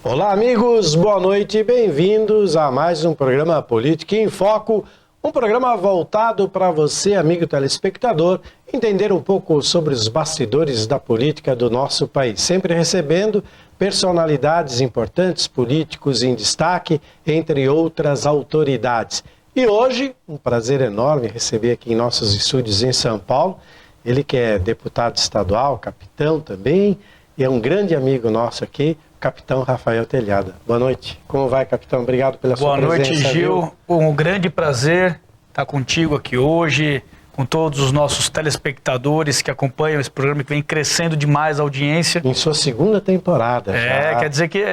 Olá, amigos, boa noite e bem-vindos a mais um programa Política em Foco, um programa voltado para você, amigo telespectador, entender um pouco sobre os bastidores da política do nosso país, sempre recebendo personalidades importantes, políticos em destaque, entre outras autoridades. E hoje, um prazer enorme receber aqui em nossos estúdios em São Paulo, ele que é deputado estadual, capitão também, e é um grande amigo nosso aqui, Capitão Rafael Telhada. Boa noite. Como vai, capitão? Obrigado pela sua presença. Boa noite, Gil. Um grande prazer estar contigo aqui hoje, com todos os nossos telespectadores que acompanham esse programa, que vem crescendo demais a audiência. Em sua segunda temporada. Já. Quer dizer que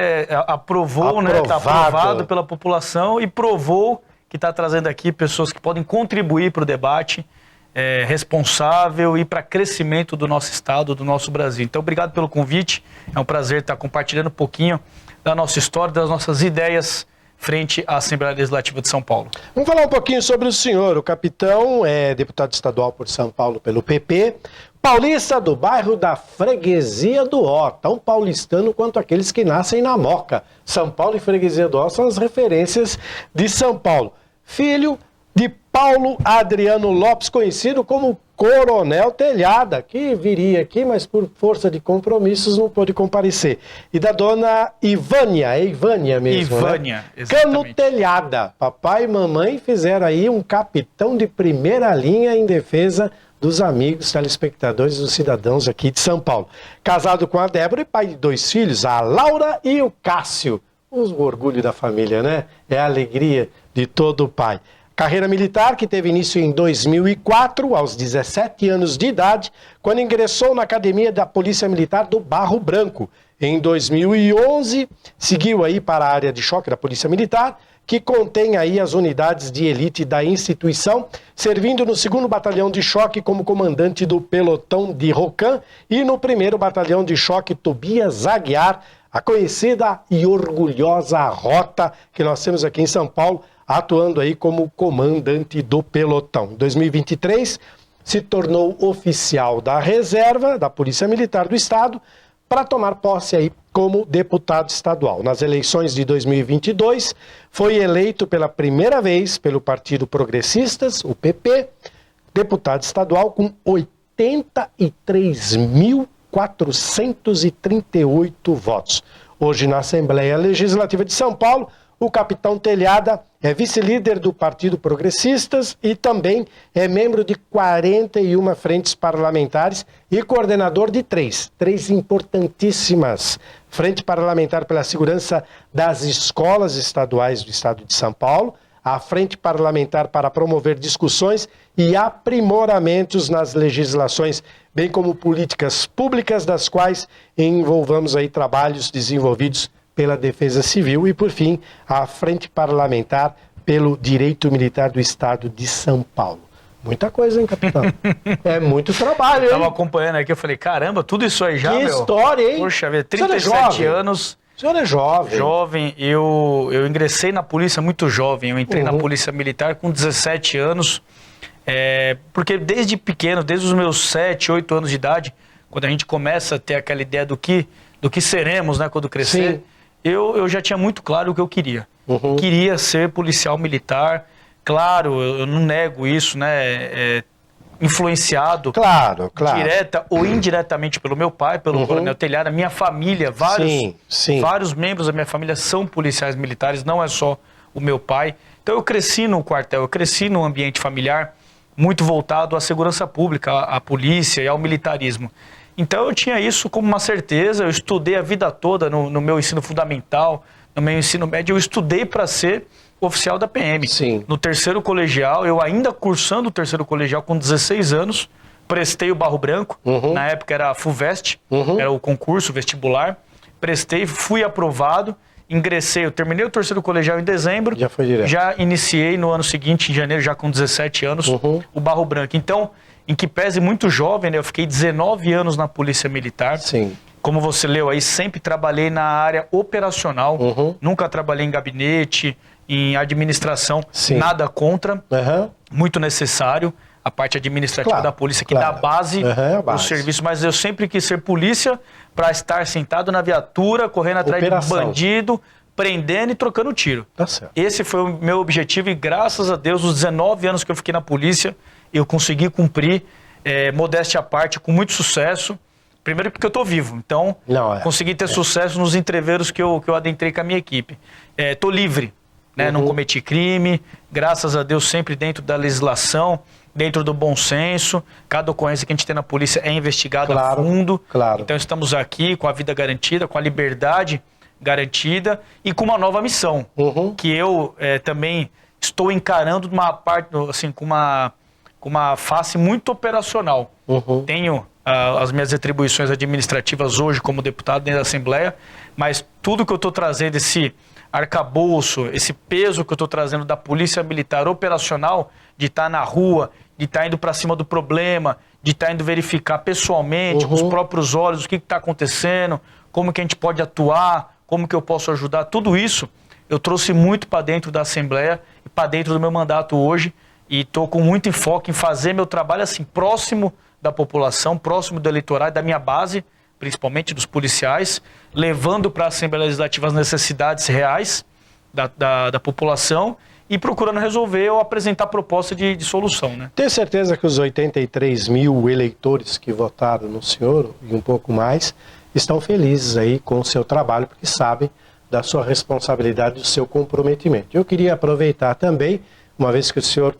aprovou, né? Está aprovado pela população e provou que está trazendo aqui pessoas que podem contribuir para o debate responsável e para crescimento do nosso estado, do nosso Brasil. Então, obrigado pelo convite. É um prazer estar compartilhando um pouquinho da nossa história, das nossas ideias frente à Assembleia Legislativa de São Paulo. Vamos falar um pouquinho sobre o senhor. O capitão é deputado estadual por São Paulo pelo PP, paulista do bairro da Freguesia do Ó, tão paulistano quanto aqueles que nascem na Moca. São Paulo e Freguesia do Ó são as referências de São Paulo. Filho de Paulo Adriano Lopes, conhecido como Coronel Telhada, que viria aqui, mas por força de compromissos não pôde comparecer. E da dona Ivânia, é Ivânia mesmo, Ivânia, né? Exatamente. Cano Telhada. Papai e mamãe fizeram aí um capitão de primeira linha em defesa dos amigos telespectadores, dos cidadãos aqui de São Paulo. Casado com a Débora e pai de 2 filhos, a Laura e o Cássio. O orgulho da família, né? É a alegria de todo pai. Carreira militar que teve início em 2004, aos 17 anos de idade, quando ingressou na Academia da Polícia Militar do Barro Branco. Em 2011, seguiu aí para a área de choque da Polícia Militar, que contém aí as unidades de elite da instituição, servindo no 2º Batalhão de Choque como comandante do pelotão de Rocan e no 1º Batalhão de Choque Tobias Aguiar, a conhecida e orgulhosa rota que nós temos aqui em São Paulo, atuando aí como comandante do pelotão. Em 2023, se tornou oficial da reserva da Polícia Militar do Estado para tomar posse aí como deputado estadual. Nas eleições de 2022, foi eleito pela primeira vez pelo Partido Progressistas, o PP, deputado estadual com 83.438 votos. Hoje, na Assembleia Legislativa de São Paulo, o capitão Telhada é vice-líder do Partido Progressistas e também é membro de 41 frentes parlamentares e coordenador de três importantíssimas. Frente Parlamentar pela Segurança das Escolas Estaduais do Estado de São Paulo, a Frente Parlamentar para promover discussões e aprimoramentos nas legislações, bem como políticas públicas das quais envolvamos aí trabalhos desenvolvidos pela Defesa Civil e, por fim, a Frente Parlamentar pelo Direito Militar do Estado de São Paulo. Muita coisa, hein, capitão? É muito trabalho, hein? Eu estava acompanhando aqui, eu falei, caramba, tudo isso aí já, Que história, hein? Poxa, 37 anos. O senhor é jovem. Jovem, eu ingressei na polícia muito jovem, eu entrei na Polícia Militar com 17 anos, porque desde pequeno, desde os meus 7, 8 anos de idade, quando a gente começa a ter aquela ideia do que seremos, né, quando crescer, sim, eu já tinha muito claro o que eu queria. Queria ser policial militar, claro, eu não nego isso, né, influenciado, claro, direta ou indiretamente pelo meu pai, pelo Coronel Telhada, minha família, vários membros da minha família são policiais militares, não é só o meu pai. Então eu cresci no quartel, eu cresci num ambiente familiar muito voltado à segurança pública, à polícia e ao militarismo. Então eu tinha isso como uma certeza, eu estudei a vida toda no meu ensino fundamental, no meu ensino médio, eu estudei para ser oficial da PM. Sim. No 3º colegial, eu ainda cursando o 3º colegial com 16 anos, prestei o Barro Branco, na época era a FUVEST, era o concurso vestibular, prestei, fui aprovado, ingressei, eu terminei o 3º colegial em dezembro, já foi direto. Já iniciei no ano seguinte, em janeiro, já com 17 anos, o Barro Branco. Então, em que pese muito jovem, né, eu fiquei 19 anos na Polícia Militar. Sim. Como você leu aí, sempre trabalhei na área operacional, nunca trabalhei em gabinete, em administração, sim, nada contra, muito necessário. a parte administrativa da polícia, que dá base do serviço, mas eu sempre quis ser polícia para estar sentado na viatura, correndo atrás de bandido, prendendo e trocando tiro. Tá certo. Esse foi o meu objetivo e graças a Deus, os 19 anos que eu fiquei na polícia, eu consegui cumprir, modéstia à parte, com muito sucesso. Primeiro porque eu estou vivo, então consegui ter sucesso nos entreveros que eu adentrei com a minha equipe. Estou livre, né? Não cometi crime, graças a Deus sempre dentro da legislação, dentro do bom senso. Cada ocorrência que a gente tem na polícia é investigada a fundo. Então estamos aqui com a vida garantida, com a liberdade garantida e com uma nova missão, que eu também estou encarando uma parte, assim, com uma face muito operacional. Tenho as minhas atribuições administrativas hoje como deputado dentro da Assembleia, mas tudo que eu estou trazendo, esse arcabouço, esse peso que eu estou trazendo da Polícia Militar operacional, de estar na rua, de estar indo para cima do problema, de estar indo verificar pessoalmente, com os próprios olhos, o que está acontecendo, como que a gente pode atuar, como que eu posso ajudar, tudo isso eu trouxe muito para dentro da Assembleia e para dentro do meu mandato hoje e estou com muito enfoque em fazer meu trabalho assim, próximo da população, próximo do eleitorado, da minha base, principalmente dos policiais, levando para a Assembleia Legislativa as necessidades reais da população e procurando resolver ou apresentar proposta de solução, né? Tenho certeza que os 83 mil eleitores que votaram no senhor, e um pouco mais, estão felizes aí com o seu trabalho, porque sabem da sua responsabilidade, do seu comprometimento. Eu queria aproveitar também, uma vez que o senhor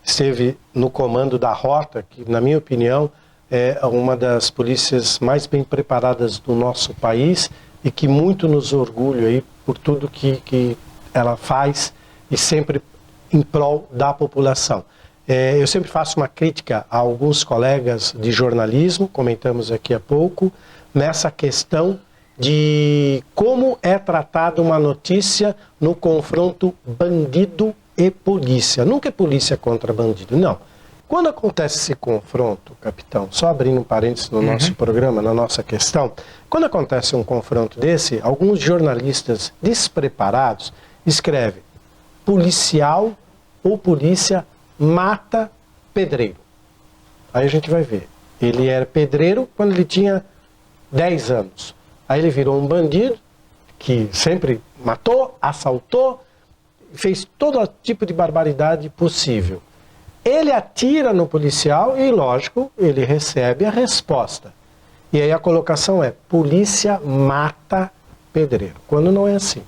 esteve no comando da Rota, que na minha opinião é uma das polícias mais bem preparadas do nosso país e que muito nos orgulha aí por tudo que ela faz e sempre em prol da população. Eu sempre faço uma crítica a alguns colegas de jornalismo, comentamos aqui há pouco, nessa questão de como é tratada uma notícia no confronto bandido e polícia. Nunca é polícia contra bandido, não. Quando acontece esse confronto, capitão, só abrindo um parênteses no nosso programa, na nossa questão, quando acontece um confronto desse, alguns jornalistas despreparados escrevem: policial ou polícia mata pedreiro. Aí a gente vai ver. Ele era pedreiro quando ele tinha 10 anos. Aí ele virou um bandido que sempre matou, assaltou, fez todo tipo de barbaridade possível. Ele atira no policial e, lógico, ele recebe a resposta. E aí a colocação é: polícia mata pedreiro. Quando não é assim.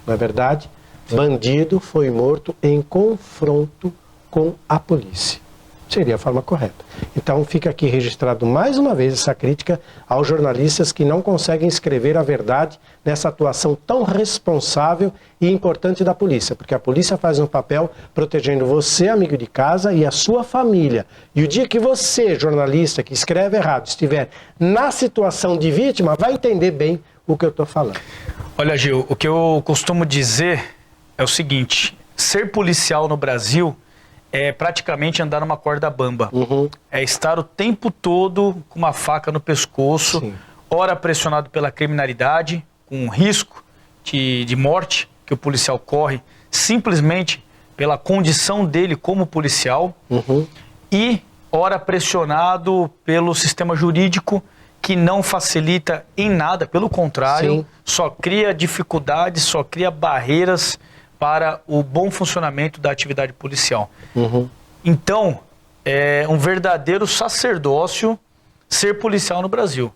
Na verdade, bandido foi morto em confronto com a polícia. Seria a forma correta. Então fica aqui registrado mais uma vez essa crítica aos jornalistas que não conseguem escrever a verdade nessa atuação tão responsável e importante da polícia, porque a polícia faz um papel protegendo você, amigo de casa, e a sua família. E o dia que você, jornalista, que escreve errado, estiver na situação de vítima, vai entender bem o que eu estou falando. Olha, Gil, o que eu costumo dizer é o seguinte: ser policial no Brasil é praticamente andar numa corda bamba. É estar o tempo todo com uma faca no pescoço, ora pressionado pela criminalidade, com um risco de morte que o policial corre, simplesmente pela condição dele como policial, e ora pressionado pelo sistema jurídico que não facilita em nada, pelo contrário, só cria dificuldades, só cria barreiras para o bom funcionamento da atividade policial. Então, é um verdadeiro sacerdócio ser policial no Brasil.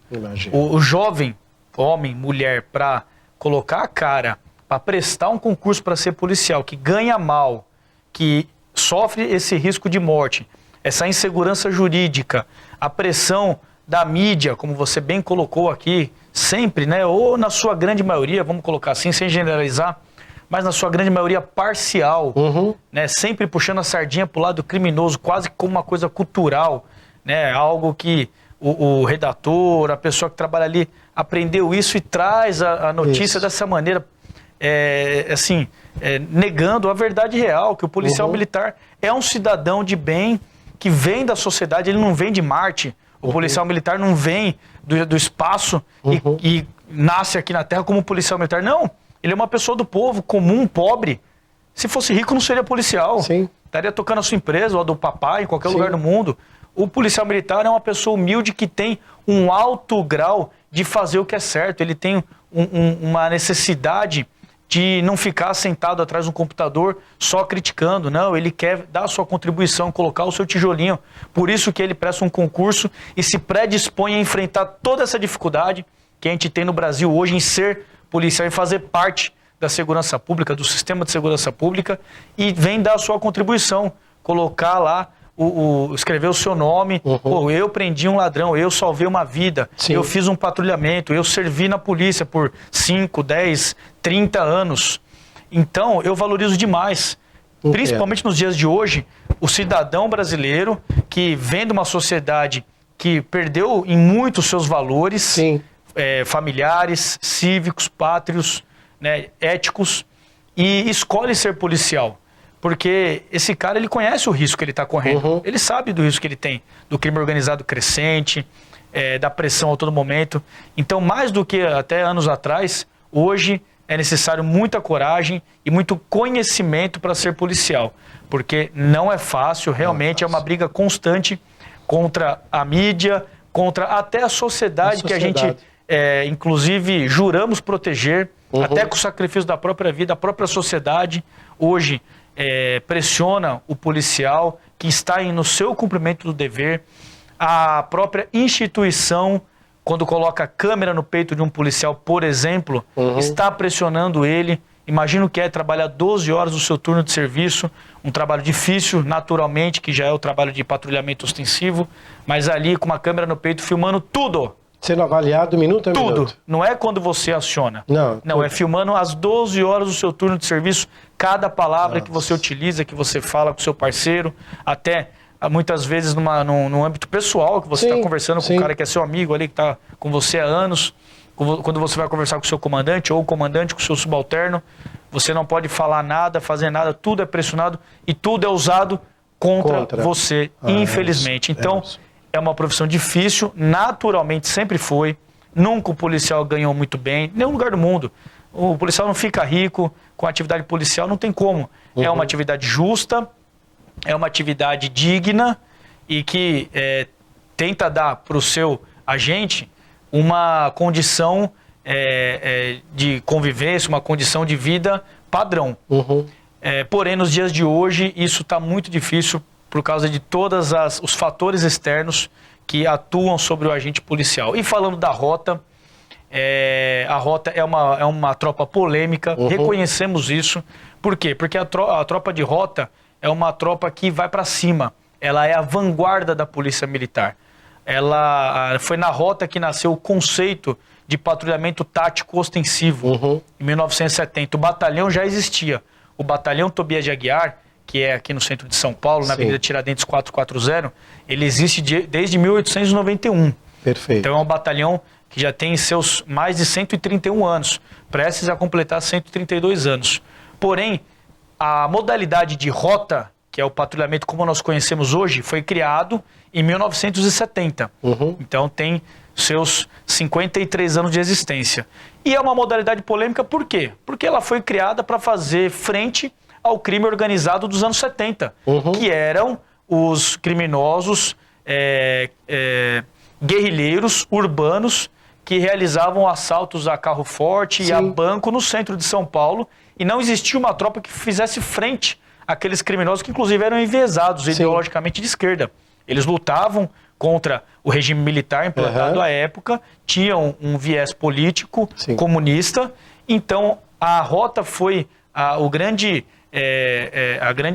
O jovem, homem, mulher, para colocar a cara, para prestar um concurso para ser policial, que ganha mal, que sofre esse risco de morte, essa insegurança jurídica, a pressão da mídia, como você bem colocou aqui, sempre, né? Ou na sua grande maioria, vamos colocar assim, sem generalizar, mas na sua grande maioria parcial, né? Sempre puxando a sardinha para o lado criminoso, quase como uma coisa cultural, né? Algo que o redator, a pessoa que trabalha ali, aprendeu isso e traz a notícia dessa maneira, negando a verdade real, que o policial militar é um cidadão de bem, que vem da sociedade, ele não vem de Marte. O policial militar não vem do espaço e nasce aqui na Terra como policial militar. Não, ele é uma pessoa do povo, comum, pobre. Se fosse rico, não seria policial. estaria tocando a sua empresa ou a do papai, em qualquer lugar do mundo. O policial militar é uma pessoa humilde que tem um alto grau de fazer o que é certo. Ele tem uma necessidade de não ficar sentado atrás de um computador só criticando. Não, ele quer dar a sua contribuição, colocar o seu tijolinho. Por isso que ele presta um concurso e se predispõe a enfrentar toda essa dificuldade que a gente tem no Brasil hoje em ser policial e fazer parte da segurança pública, do sistema de segurança pública, e vem dar a sua contribuição, colocar lá, escrever o seu nome. Pô, eu prendi um ladrão, eu salvei uma vida, eu fiz um patrulhamento, eu servi na polícia por 5, 10, 30 anos. Então, eu valorizo demais, principalmente nos dias de hoje, o cidadão brasileiro que vem de uma sociedade que perdeu em muito os seus valores familiares, cívicos, pátrios, né, éticos, e escolhe ser policial. Porque esse cara, ele conhece o risco que ele está correndo. Ele sabe do risco que ele tem, do crime organizado crescente, da pressão a todo momento. Então, mais do que até anos atrás, hoje é necessário muita coragem e muito conhecimento para ser policial. Porque não é fácil, realmente é uma briga constante contra a mídia, contra até a sociedade. Que a gente, inclusive, juramos proteger, até com o sacrifício da própria vida, a própria sociedade hoje pressiona o policial que está no seu cumprimento do dever. A própria instituição, quando coloca a câmera no peito de um policial, por exemplo, está pressionando ele. Imagina o que é trabalhar 12 horas do seu turno de serviço, um trabalho difícil, naturalmente, que já é o trabalho de patrulhamento ostensivo, mas ali com uma câmera no peito filmando tudo. Sendo avaliado minuto a minuto. Tudo. Não é quando você aciona. Não, é filmando as 12 horas do seu turno de serviço, cada palavra que você utiliza, que você fala com o seu parceiro, até muitas vezes num âmbito pessoal, que você está conversando com um cara que é seu amigo ali, que está com você há anos. Quando você vai conversar com o seu comandante ou o comandante com o seu subalterno, você não pode falar nada, fazer nada, tudo é pressionado e tudo é usado contra você, infelizmente. Então, é uma profissão difícil, naturalmente sempre foi. Nunca o policial ganhou muito bem, em nenhum lugar do mundo. O policial não fica rico com a atividade policial, não tem como. É uma atividade justa, é uma atividade digna e que tenta dar para o seu agente uma condição de convivência, uma condição de vida padrão. Porém, nos dias de hoje, isso está muito difícil por causa de todos os fatores externos que atuam sobre o agente policial. E falando da Rota, a Rota é uma tropa polêmica, reconhecemos isso. Por quê? Porque a tropa de Rota é uma tropa que vai para cima, ela é a vanguarda da Polícia Militar. Foi na Rota que nasceu o conceito de patrulhamento tático ostensivo, em 1970. O batalhão já existia. O batalhão Tobias de Aguiar, que é aqui no centro de São Paulo, na Avenida Tiradentes 440, ele existe desde 1891. Perfeito. Então é um batalhão que já tem seus mais de 131 anos, prestes a completar 132 anos. Porém, a modalidade de Rota, que é o patrulhamento como nós conhecemos hoje, foi criado em 1970. Então tem seus 53 anos de existência. E é uma modalidade polêmica por quê? Porque ela foi criada para fazer frente ao crime organizado dos anos 70, que eram os criminosos guerrilheiros urbanos que realizavam assaltos a carro forte e a banco no centro de São Paulo, e não existia uma tropa que fizesse frente àqueles criminosos que inclusive eram enviesados ideologicamente de esquerda. Eles lutavam contra o regime militar implantado à época, tinham um viés político comunista. Então a Rota foi a grande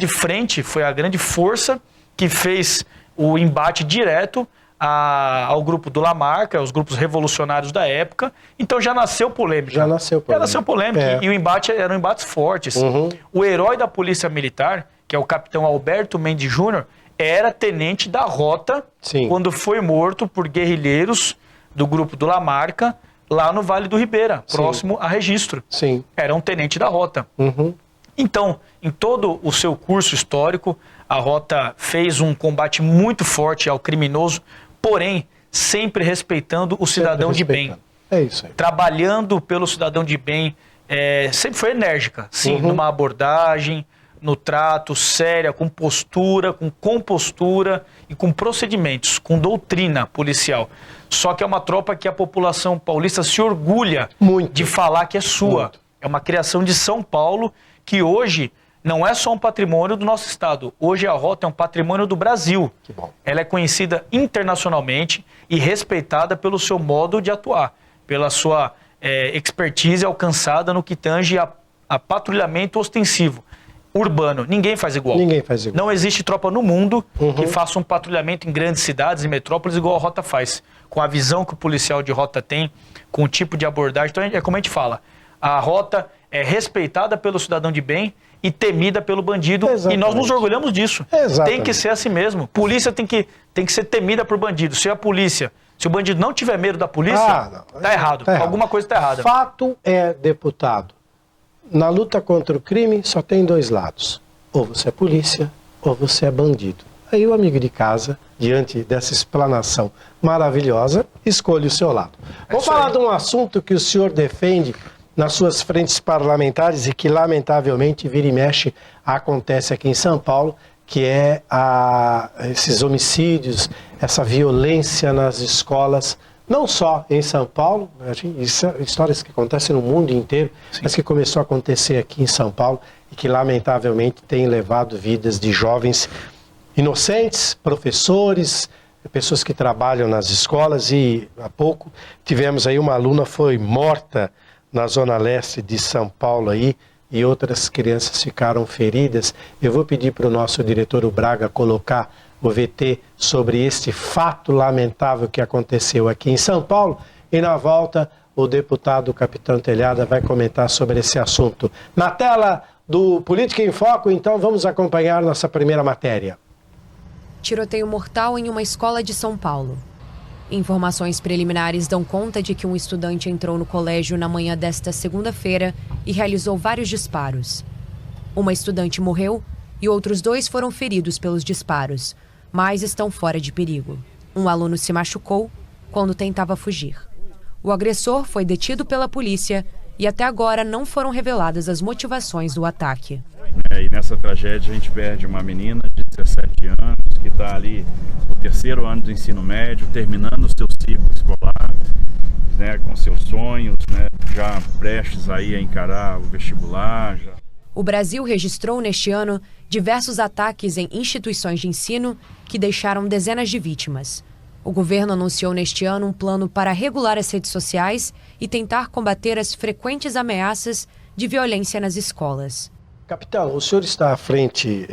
frente, foi a grande força que fez o embate direto ao grupo do Lamarca, aos grupos revolucionários da época. Então já nasceu polêmica. Já nasceu polêmica. E o embate eram embates fortes. O herói da Polícia Militar, que é o capitão Alberto Mendes Júnior, era tenente da Rota quando foi morto por guerrilheiros do grupo do Lamarca, lá no Vale do Ribeira, próximo a Registro. Era um tenente da Rota. Então, em todo o seu curso histórico, a Rota fez um combate muito forte ao criminoso, porém, sempre respeitando o cidadão de bem. É isso aí. Trabalhando pelo cidadão de bem, sempre foi enérgica, numa abordagem, no trato, séria, com postura, com compostura e com procedimentos, com doutrina policial. Só que é uma tropa que a população paulista se orgulha de falar que é sua. Muito. É uma criação de São Paulo que hoje não é só um patrimônio do nosso estado. Hoje a Rota é um patrimônio do Brasil. Que bom. Ela é conhecida internacionalmente e respeitada pelo seu modo de atuar, pela sua expertise alcançada no que tange a patrulhamento ostensivo. Urbano. Ninguém faz igual. Ninguém faz igual. Não existe tropa no mundo que faça um patrulhamento em grandes cidades e metrópoles igual a Rota faz. Com a visão que o policial de Rota tem, com o tipo de abordagem. Então, é como a gente fala, a Rota é respeitada pelo cidadão de bem e temida pelo bandido. Exatamente. E nós nos orgulhamos disso. Exatamente. Tem que ser assim mesmo. Polícia tem que ser temida por bandido. Se o bandido não tiver medo da polícia, tá errado. Tá errado. Alguma coisa tá errada. Fato é, deputado, na luta contra o crime só tem dois lados. Ou você é polícia, ou você é bandido. Aí o amigo de casa, diante dessa explanação maravilhosa, escolhe o seu lado. Vamos falar de um assunto que o senhor defende nas suas frentes parlamentares e que, lamentavelmente, vira e mexe, acontece aqui em São Paulo, que é esses homicídios, essa violência nas escolas, não só em São Paulo, histórias que acontecem no mundo inteiro, sim, mas que começou a acontecer aqui em São Paulo e que, lamentavelmente, tem levado vidas de jovens inocentes, professores, pessoas que trabalham nas escolas. E há pouco tivemos aí uma aluna foi morta na zona leste de São Paulo aí, e outras crianças ficaram feridas. Eu vou pedir para o nosso diretor, o Braga, colocar o VT sobre este fato lamentável que aconteceu aqui em São Paulo. E na volta, o deputado Capitão Telhada vai comentar sobre esse assunto. Na tela do Política em Foco, então, vamos acompanhar nossa primeira matéria. Tiroteio mortal em uma escola de São Paulo. Informações preliminares dão conta de que um estudante entrou no colégio na manhã desta segunda-feira e realizou vários disparos. Uma estudante morreu e outros 2 foram feridos pelos disparos, mas estão fora de perigo. Um aluno se machucou quando tentava fugir. O agressor foi detido pela polícia e até agora não foram reveladas as motivações do ataque. E nessa tragédia a gente perde uma menina de 17 anos que está ali no 3º ano do ensino médio, terminando o seu ciclo escolar, né, com seus sonhos, né, já prestes aí a encarar o vestibular. O Brasil registrou neste ano diversos ataques em instituições de ensino que deixaram dezenas de vítimas. O governo anunciou neste ano um plano para regular as redes sociais e tentar combater as frequentes ameaças de violência nas escolas. Capitão, o senhor está à frente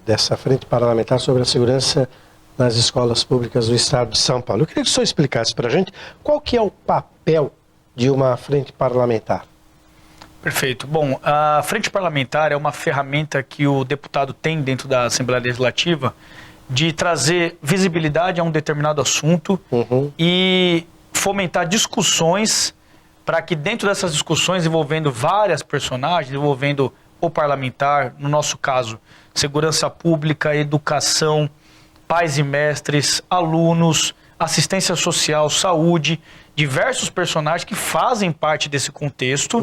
dessa frente parlamentar sobre a segurança nas escolas públicas do estado de São Paulo. Eu queria que o senhor explicasse para a gente qual que é o papel de uma frente parlamentar. Perfeito. Bom, a frente parlamentar é uma ferramenta que o deputado tem dentro da Assembleia Legislativa de trazer visibilidade a um determinado assunto e fomentar discussões para que dentro dessas discussões envolvendo várias personagens, envolvendo o parlamentar, no nosso caso, segurança pública, educação, pais e mestres, alunos, assistência social, saúde, diversos personagens que fazem parte desse contexto,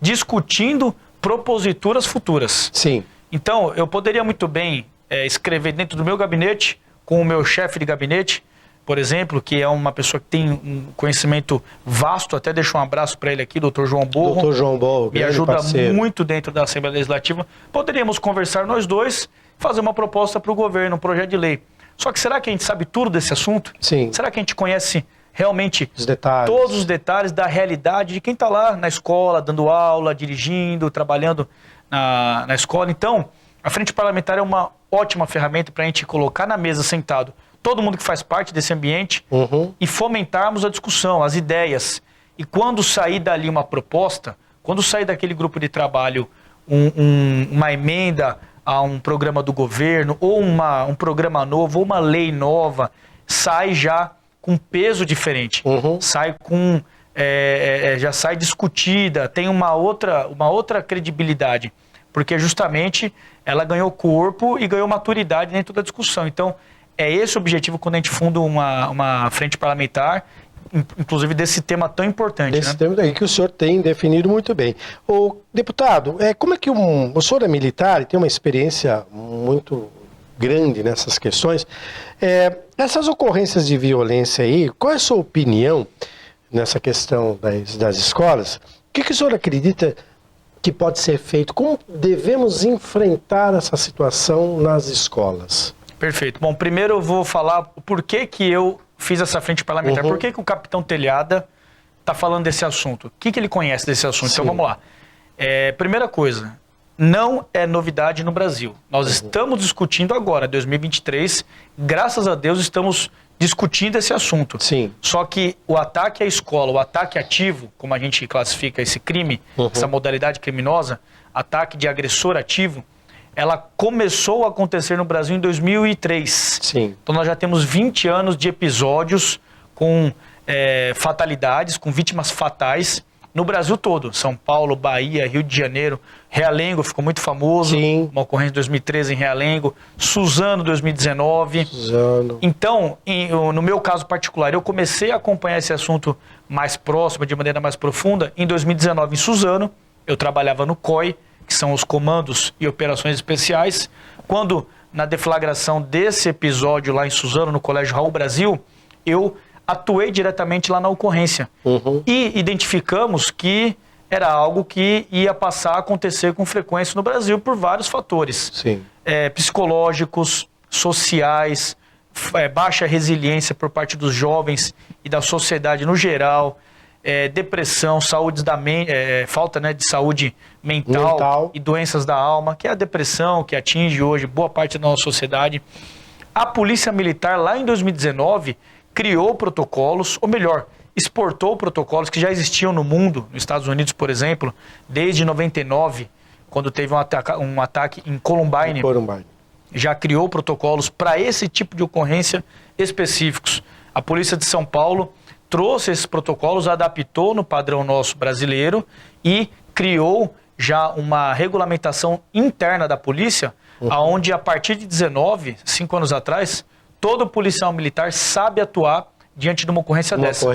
discutindo proposituras futuras. Sim. Então, eu poderia muito bem escrever dentro do meu gabinete, com o meu chefe de gabinete, por exemplo, que é uma pessoa que tem um conhecimento vasto, até deixo um abraço para ele aqui, doutor João Borro. Doutor João Borro, me ajuda muito dentro da Assembleia Legislativa. Poderíamos conversar nós dois, fazer uma proposta para o governo, um projeto de lei. Só que será que a gente sabe tudo desse assunto? Sim. Será que a gente conhece realmente todos os detalhes da realidade de quem está lá na escola, dando aula, dirigindo, trabalhando na escola? Então, a frente parlamentar é uma ótima ferramenta para a gente colocar na mesa sentado todo mundo que faz parte desse ambiente e fomentarmos a discussão, as ideias. E quando sair dali uma proposta, quando sair daquele grupo de trabalho uma emenda a um programa do governo, ou um programa novo, ou uma lei nova, sai já com peso diferente, sai com já sai discutida, tem uma outra credibilidade, porque justamente ela ganhou corpo e ganhou maturidade dentro da discussão. Então, é esse o objetivo quando a gente funda uma frente parlamentar, inclusive desse tema tão importante. Desse tema aí que o senhor tem definido muito bem. Ô, deputado, como é que o senhor é militar e tem uma experiência muito grande nessas questões. Essas ocorrências de violência aí, qual é a sua opinião nessa questão das escolas? O que o senhor acredita que pode ser feito? Como devemos enfrentar essa situação nas escolas? Perfeito. Bom, primeiro eu vou falar por que eu fiz essa frente parlamentar. Por que o capitão Telhada está falando desse assunto? O que ele conhece desse assunto? Sim. Então vamos lá. Primeira coisa, não é novidade no Brasil. Nós estamos discutindo agora, 2023, graças a Deus estamos discutindo esse assunto. Sim. Só que o ataque à escola, o ataque ativo, como a gente classifica esse crime, essa modalidade criminosa, ataque de agressor ativo, ela começou a acontecer no Brasil em 2003. Sim. Então nós já temos 20 anos de episódios com fatalidades, com vítimas fatais no Brasil todo. São Paulo, Bahia, Rio de Janeiro, Realengo ficou muito famoso. Sim. Uma ocorrência em 2013 em Realengo, Suzano 2019. Suzano. Então, no meu caso particular, eu comecei a acompanhar esse assunto mais próximo, de maneira mais profunda, em 2019 em Suzano. Eu trabalhava no COI, que são os Comandos e Operações Especiais. Quando, na deflagração desse episódio lá em Suzano, no Colégio Raul Brasil, eu atuei diretamente lá na ocorrência. E identificamos que era algo que ia passar a acontecer com frequência no Brasil por vários fatores. Sim. Psicológicos, sociais, baixa resiliência por parte dos jovens e da sociedade no geral, depressão, falta de saúde mental e doenças da alma, que é a depressão que atinge hoje boa parte da nossa sociedade. A Polícia Militar, lá em 2019, criou protocolos, ou melhor, exportou protocolos que já existiam no mundo, nos Estados Unidos, por exemplo, desde 99, quando teve um ataque em Columbine. Já criou protocolos para esse tipo de ocorrência específicos. A Polícia de São Paulo trouxe esses protocolos, adaptou no padrão nosso brasileiro e criou já uma regulamentação interna da polícia, onde a partir de 5 anos atrás, todo policial militar sabe atuar diante de uma ocorrência dessa.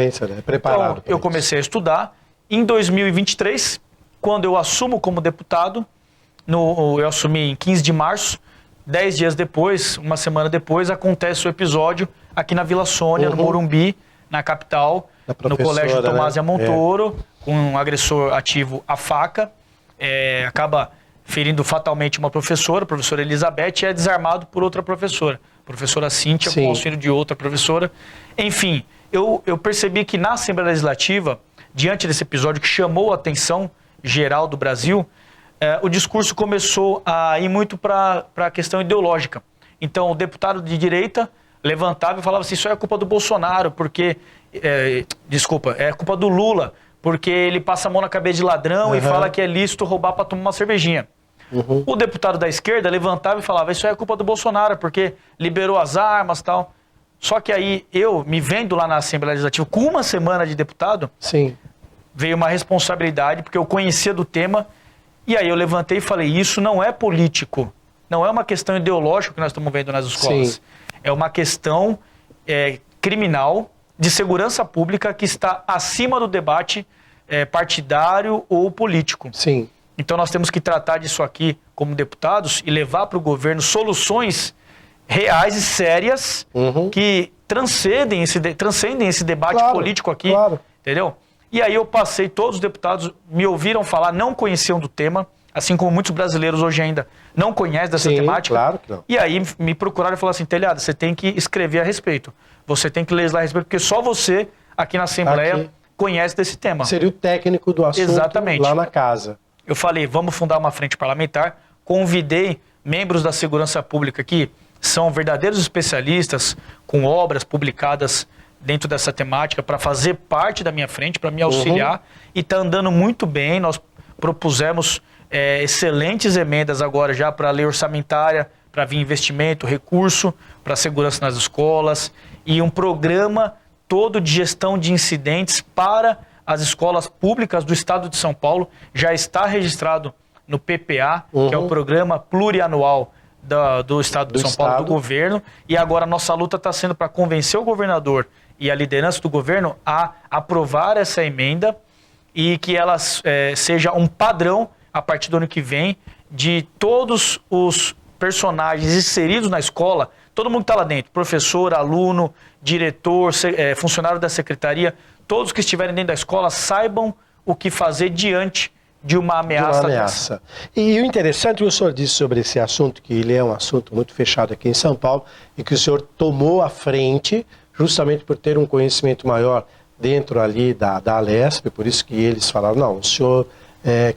Preparado. Então, eu comecei a estudar. Em 2023, quando eu assumo como deputado, eu assumi em 15 de março, 10 dias depois, uma semana depois, acontece o episódio aqui na Vila Sônia, no Morumbi, na capital, no Colégio Tomásia Montoro, com um agressor ativo à faca, acaba ferindo fatalmente uma professora, a professora Elizabeth, e é desarmado por outra professora. Professora Cíntia, com auxílio de outra professora. Enfim, eu percebi que na Assembleia Legislativa, diante desse episódio que chamou a atenção geral do Brasil, o discurso começou a ir muito para a questão ideológica. Então, o deputado de direita levantava e falava assim, isso é culpa do Bolsonaro, porque... é culpa do Lula, porque ele passa a mão na cabeça de ladrão e fala que é lícito roubar para tomar uma cervejinha. O deputado da esquerda levantava e falava, isso é culpa do Bolsonaro, porque liberou as armas e tal. Só que aí, eu, me vendo lá na Assembleia Legislativa, com uma semana de deputado, veio uma responsabilidade, porque eu conhecia do tema, e aí eu levantei e falei, isso não é político, não é uma questão ideológica que nós estamos vendo nas escolas. É uma questão criminal, de segurança pública, que está acima do debate partidário ou político. Então nós temos que tratar disso aqui como deputados e levar para o governo soluções reais e sérias que transcendem esse debate político aqui, entendeu? E aí eu passei, todos os deputados me ouviram falar, não conheciam do tema, assim como muitos brasileiros hoje ainda não conhecem dessa temática. Claro que não. E aí me procuraram e falaram assim, Telhada, você tem que escrever a respeito, você tem que legislar a respeito, porque só você aqui na Assembleia conhece desse tema. Seria o técnico do assunto lá na casa. Eu falei, vamos fundar uma frente parlamentar, convidei membros da segurança pública que são verdadeiros especialistas, com obras publicadas dentro dessa temática, para fazer parte da minha frente, para me auxiliar, e está andando muito bem. Nós propusemos excelentes emendas agora já para a lei orçamentária, para vir investimento, recurso para a segurança nas escolas, e um programa todo de gestão de incidentes para as escolas públicas do Estado de São Paulo. Já está registrado no PPA, que é o Programa Plurianual do Estado de São Paulo, do governo. E agora a nossa luta está sendo para convencer o governador e a liderança do governo a aprovar essa emenda e que ela seja um padrão a partir do ano que vem de todos os personagens inseridos na escola, todo mundo que está lá dentro, professor, aluno, diretor, funcionário da secretaria, todos que estiverem dentro da escola saibam o que fazer diante de uma ameaça. E o interessante, o senhor disse sobre esse assunto, que ele é um assunto muito fechado aqui em São Paulo, e que o senhor tomou a frente, justamente por ter um conhecimento maior dentro ali da Alesp, por isso que eles falaram, não, o senhor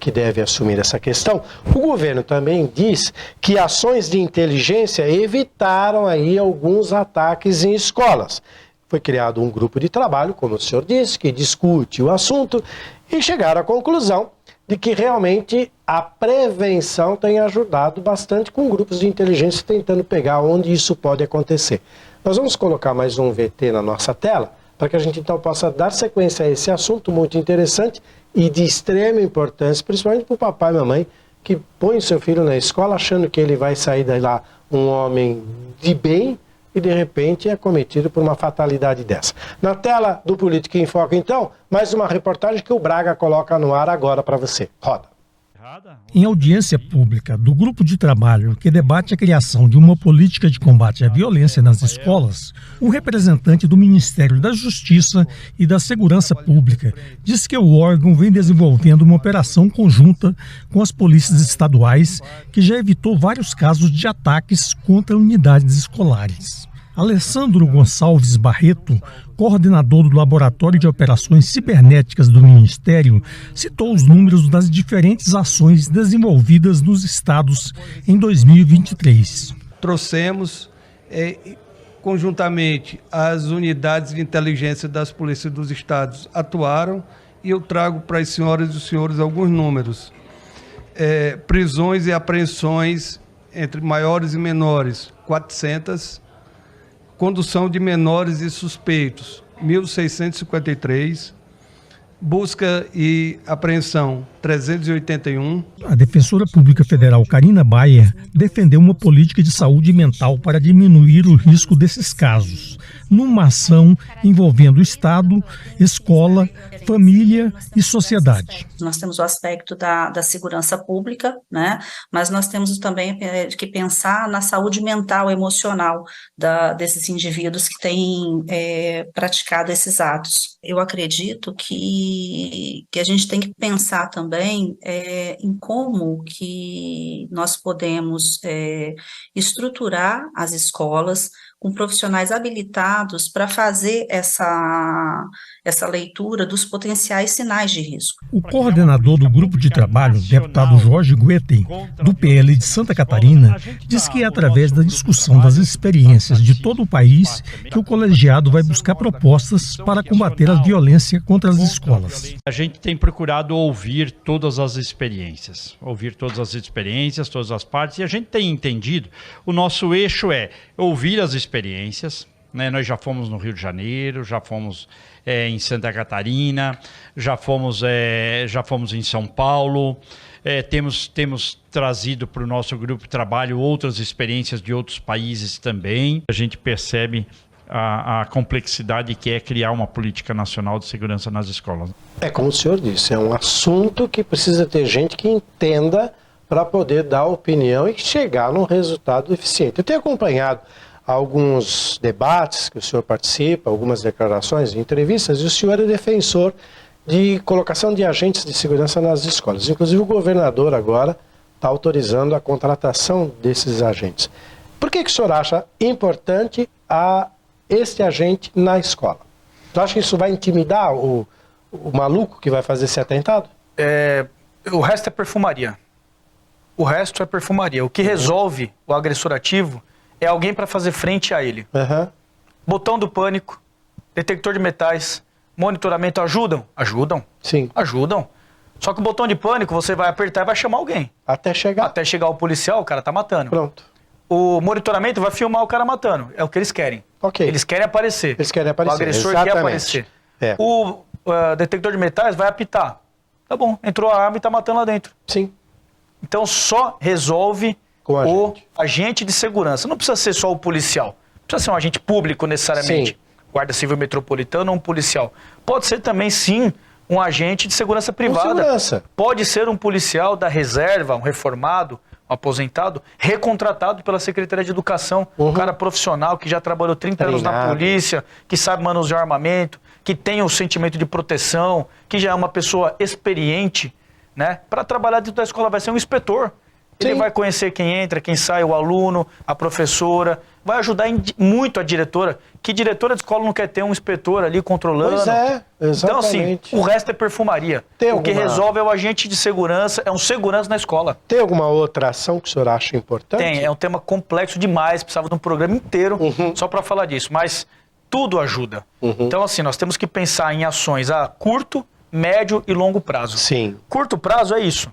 que deve assumir essa questão. O governo também diz que ações de inteligência evitaram aí alguns ataques em escolas. Foi criado um grupo de trabalho, como o senhor disse, que discute o assunto e chegaram à conclusão de que realmente a prevenção tem ajudado bastante com grupos de inteligência tentando pegar onde isso pode acontecer. Nós vamos colocar mais um VT na nossa tela para que a gente então possa dar sequência a esse assunto muito interessante e de extrema importância, principalmente para o papai e mamãe que põe seu filho na escola achando que ele vai sair de lá um homem de bem e de repente é cometido por uma fatalidade dessa. Na tela do Política em Foco, então, mais uma reportagem que o Braga coloca no ar agora para você. Roda. Em audiência pública do grupo de trabalho que debate a criação de uma política de combate à violência nas escolas, o representante do Ministério da Justiça e da Segurança Pública diz que o órgão vem desenvolvendo uma operação conjunta com as polícias estaduais que já evitou vários casos de ataques contra unidades escolares. Alessandro Gonçalves Barreto, coordenador do Laboratório de Operações Cibernéticas do Ministério, citou os números das diferentes ações desenvolvidas nos estados em 2023. Trouxemos, conjuntamente, as unidades de inteligência das polícias dos estados atuaram e eu trago para as senhoras e os senhores alguns números. Prisões e apreensões entre maiores e menores, 400. Condução de menores e suspeitos, 1.653. Busca e apreensão, 381. A defensora pública federal Karina Bayer defendeu uma política de saúde mental para diminuir o risco desses casos, numa ação envolvendo Estado, escola, família e sociedade. Nós temos o aspecto da segurança pública, né? Mas nós temos também que pensar na saúde mental, emocional desses indivíduos que têm praticado esses atos. Eu acredito que a gente tem que pensar também em como que nós podemos estruturar as escolas com profissionais habilitados para fazer essa leitura dos potenciais sinais de risco. O coordenador do grupo de trabalho, deputado Jorge Goetten, do PL de Santa Catarina, diz que é através da discussão das experiências de todo o país que o colegiado vai buscar propostas para combater a violência contra as escolas. A gente tem procurado ouvir todas as experiências, todas as partes, e a gente tem entendido, o nosso eixo é ouvir as experiências, né? Nós já fomos no Rio de Janeiro, já fomos em Santa Catarina, já fomos em São Paulo, temos trazido para o nosso grupo de trabalho outras experiências de outros países também. A gente percebe a complexidade que é criar uma política nacional de segurança nas escolas. É como o senhor disse, é um assunto que precisa ter gente que entenda para poder dar opinião e chegar num resultado eficiente. Eu tenho acompanhado alguns debates que o senhor participa, algumas declarações, entrevistas, e o senhor é defensor de colocação de agentes de segurança nas escolas. Inclusive o governador agora está autorizando a contratação desses agentes. Por que o senhor acha importante este agente na escola? Tu acha que isso vai intimidar o maluco que vai fazer esse atentado? O resto é perfumaria. O resto é perfumaria. O que resolve o agressor ativo é alguém para fazer frente a ele. Botão do pânico, detector de metais, monitoramento ajudam? Ajudam. Sim. Ajudam. Só que o botão de pânico você vai apertar e vai chamar alguém. Até chegar. Até chegar o policial, o cara tá matando. Pronto. O monitoramento vai filmar o cara matando. É o que eles querem. Ok. Eles querem aparecer. Eles querem aparecer. O agressor quer aparecer. O detector de metais vai apitar. Tá bom, entrou a arma e tá matando lá dentro. Sim. Então só resolve o agente de segurança. Não precisa ser só o policial. Não precisa ser um agente público necessariamente. Sim. guarda civil metropolitano ou um policial. Pode ser também, sim, um agente de segurança privada. Segurança. Pode ser um policial da reserva, um reformado, um aposentado, recontratado pela Secretaria de Educação, um cara profissional que já trabalhou 30 anos na polícia, que sabe manusear armamento, que tem o sentimento de proteção, que já é uma pessoa experiente, né? Para trabalhar dentro da escola vai ser um inspetor. Ele vai conhecer quem entra, quem sai, o aluno, a professora, vai ajudar muito a diretora. Que diretora de escola não quer ter um inspetor ali controlando? Pois é, exatamente. Então, assim, o resto é perfumaria. O que resolve é o agente de segurança, é um segurança na escola. Tem alguma outra ação que o senhor acha importante? Tem, é um tema complexo demais, precisava de um programa inteiro só para falar disso, mas tudo ajuda. Então, assim, nós temos que pensar em ações a curto, médio e longo prazo. Sim. Curto prazo é isso.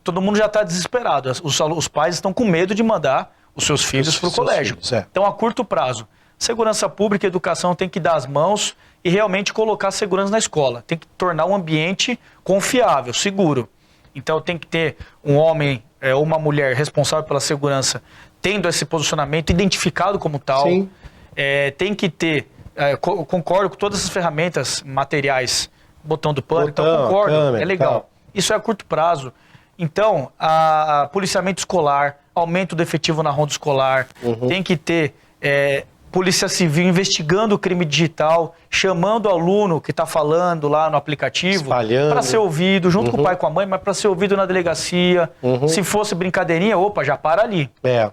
Todo mundo já está desesperado. Os pais estão com medo de mandar os seus filhos para o colégio. Então, a curto prazo, segurança pública e educação tem que dar as mãos e realmente colocar segurança na escola. Tem que tornar um ambiente confiável, seguro. Então, tem que ter um homem ou uma mulher responsável pela segurança tendo esse posicionamento identificado como tal. Sim. Tem que ter, concordo com todas as ferramentas materiais, botão do pânico, então concordo, câmera, é legal. Isso é a curto prazo. Então, a policiamento escolar, aumento do efetivo na ronda escolar, tem que ter polícia civil investigando o crime digital, chamando o aluno que está falando lá no aplicativo para ser ouvido, junto com o pai e com a mãe, mas para ser ouvido na delegacia. Se fosse brincadeirinha, opa, já para ali.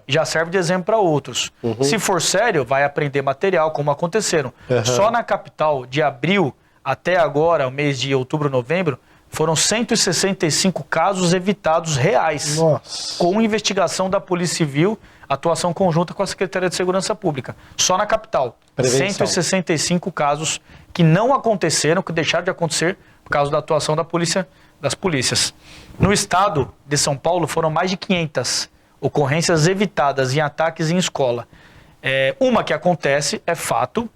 Já serve de exemplo para outros. Se for sério, vai aprender material, como aconteceram. Só na capital, de abril até agora, o mês de outubro, novembro, foram 165 casos evitados reais, com investigação da Polícia Civil, atuação conjunta com a Secretaria de Segurança Pública. Só na capital, 165 casos que não aconteceram, que deixaram de acontecer por causa da atuação das polícias. No estado de São Paulo, foram mais de 500 ocorrências evitadas em ataques em escola. Uma que acontece, é fato,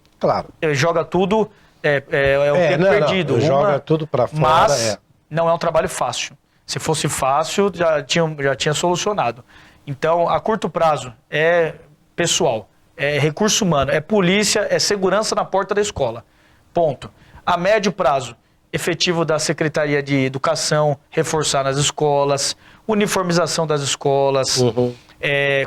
joga tudo, o tempo perdido. Joga tudo para fora, mas não é um trabalho fácil. Se fosse fácil, já tinha solucionado. Então, a curto prazo é pessoal, é recurso humano, é polícia, é segurança na porta da escola. Ponto. A médio prazo, efetivo da Secretaria de Educação, reforçar nas escolas, uniformização das escolas,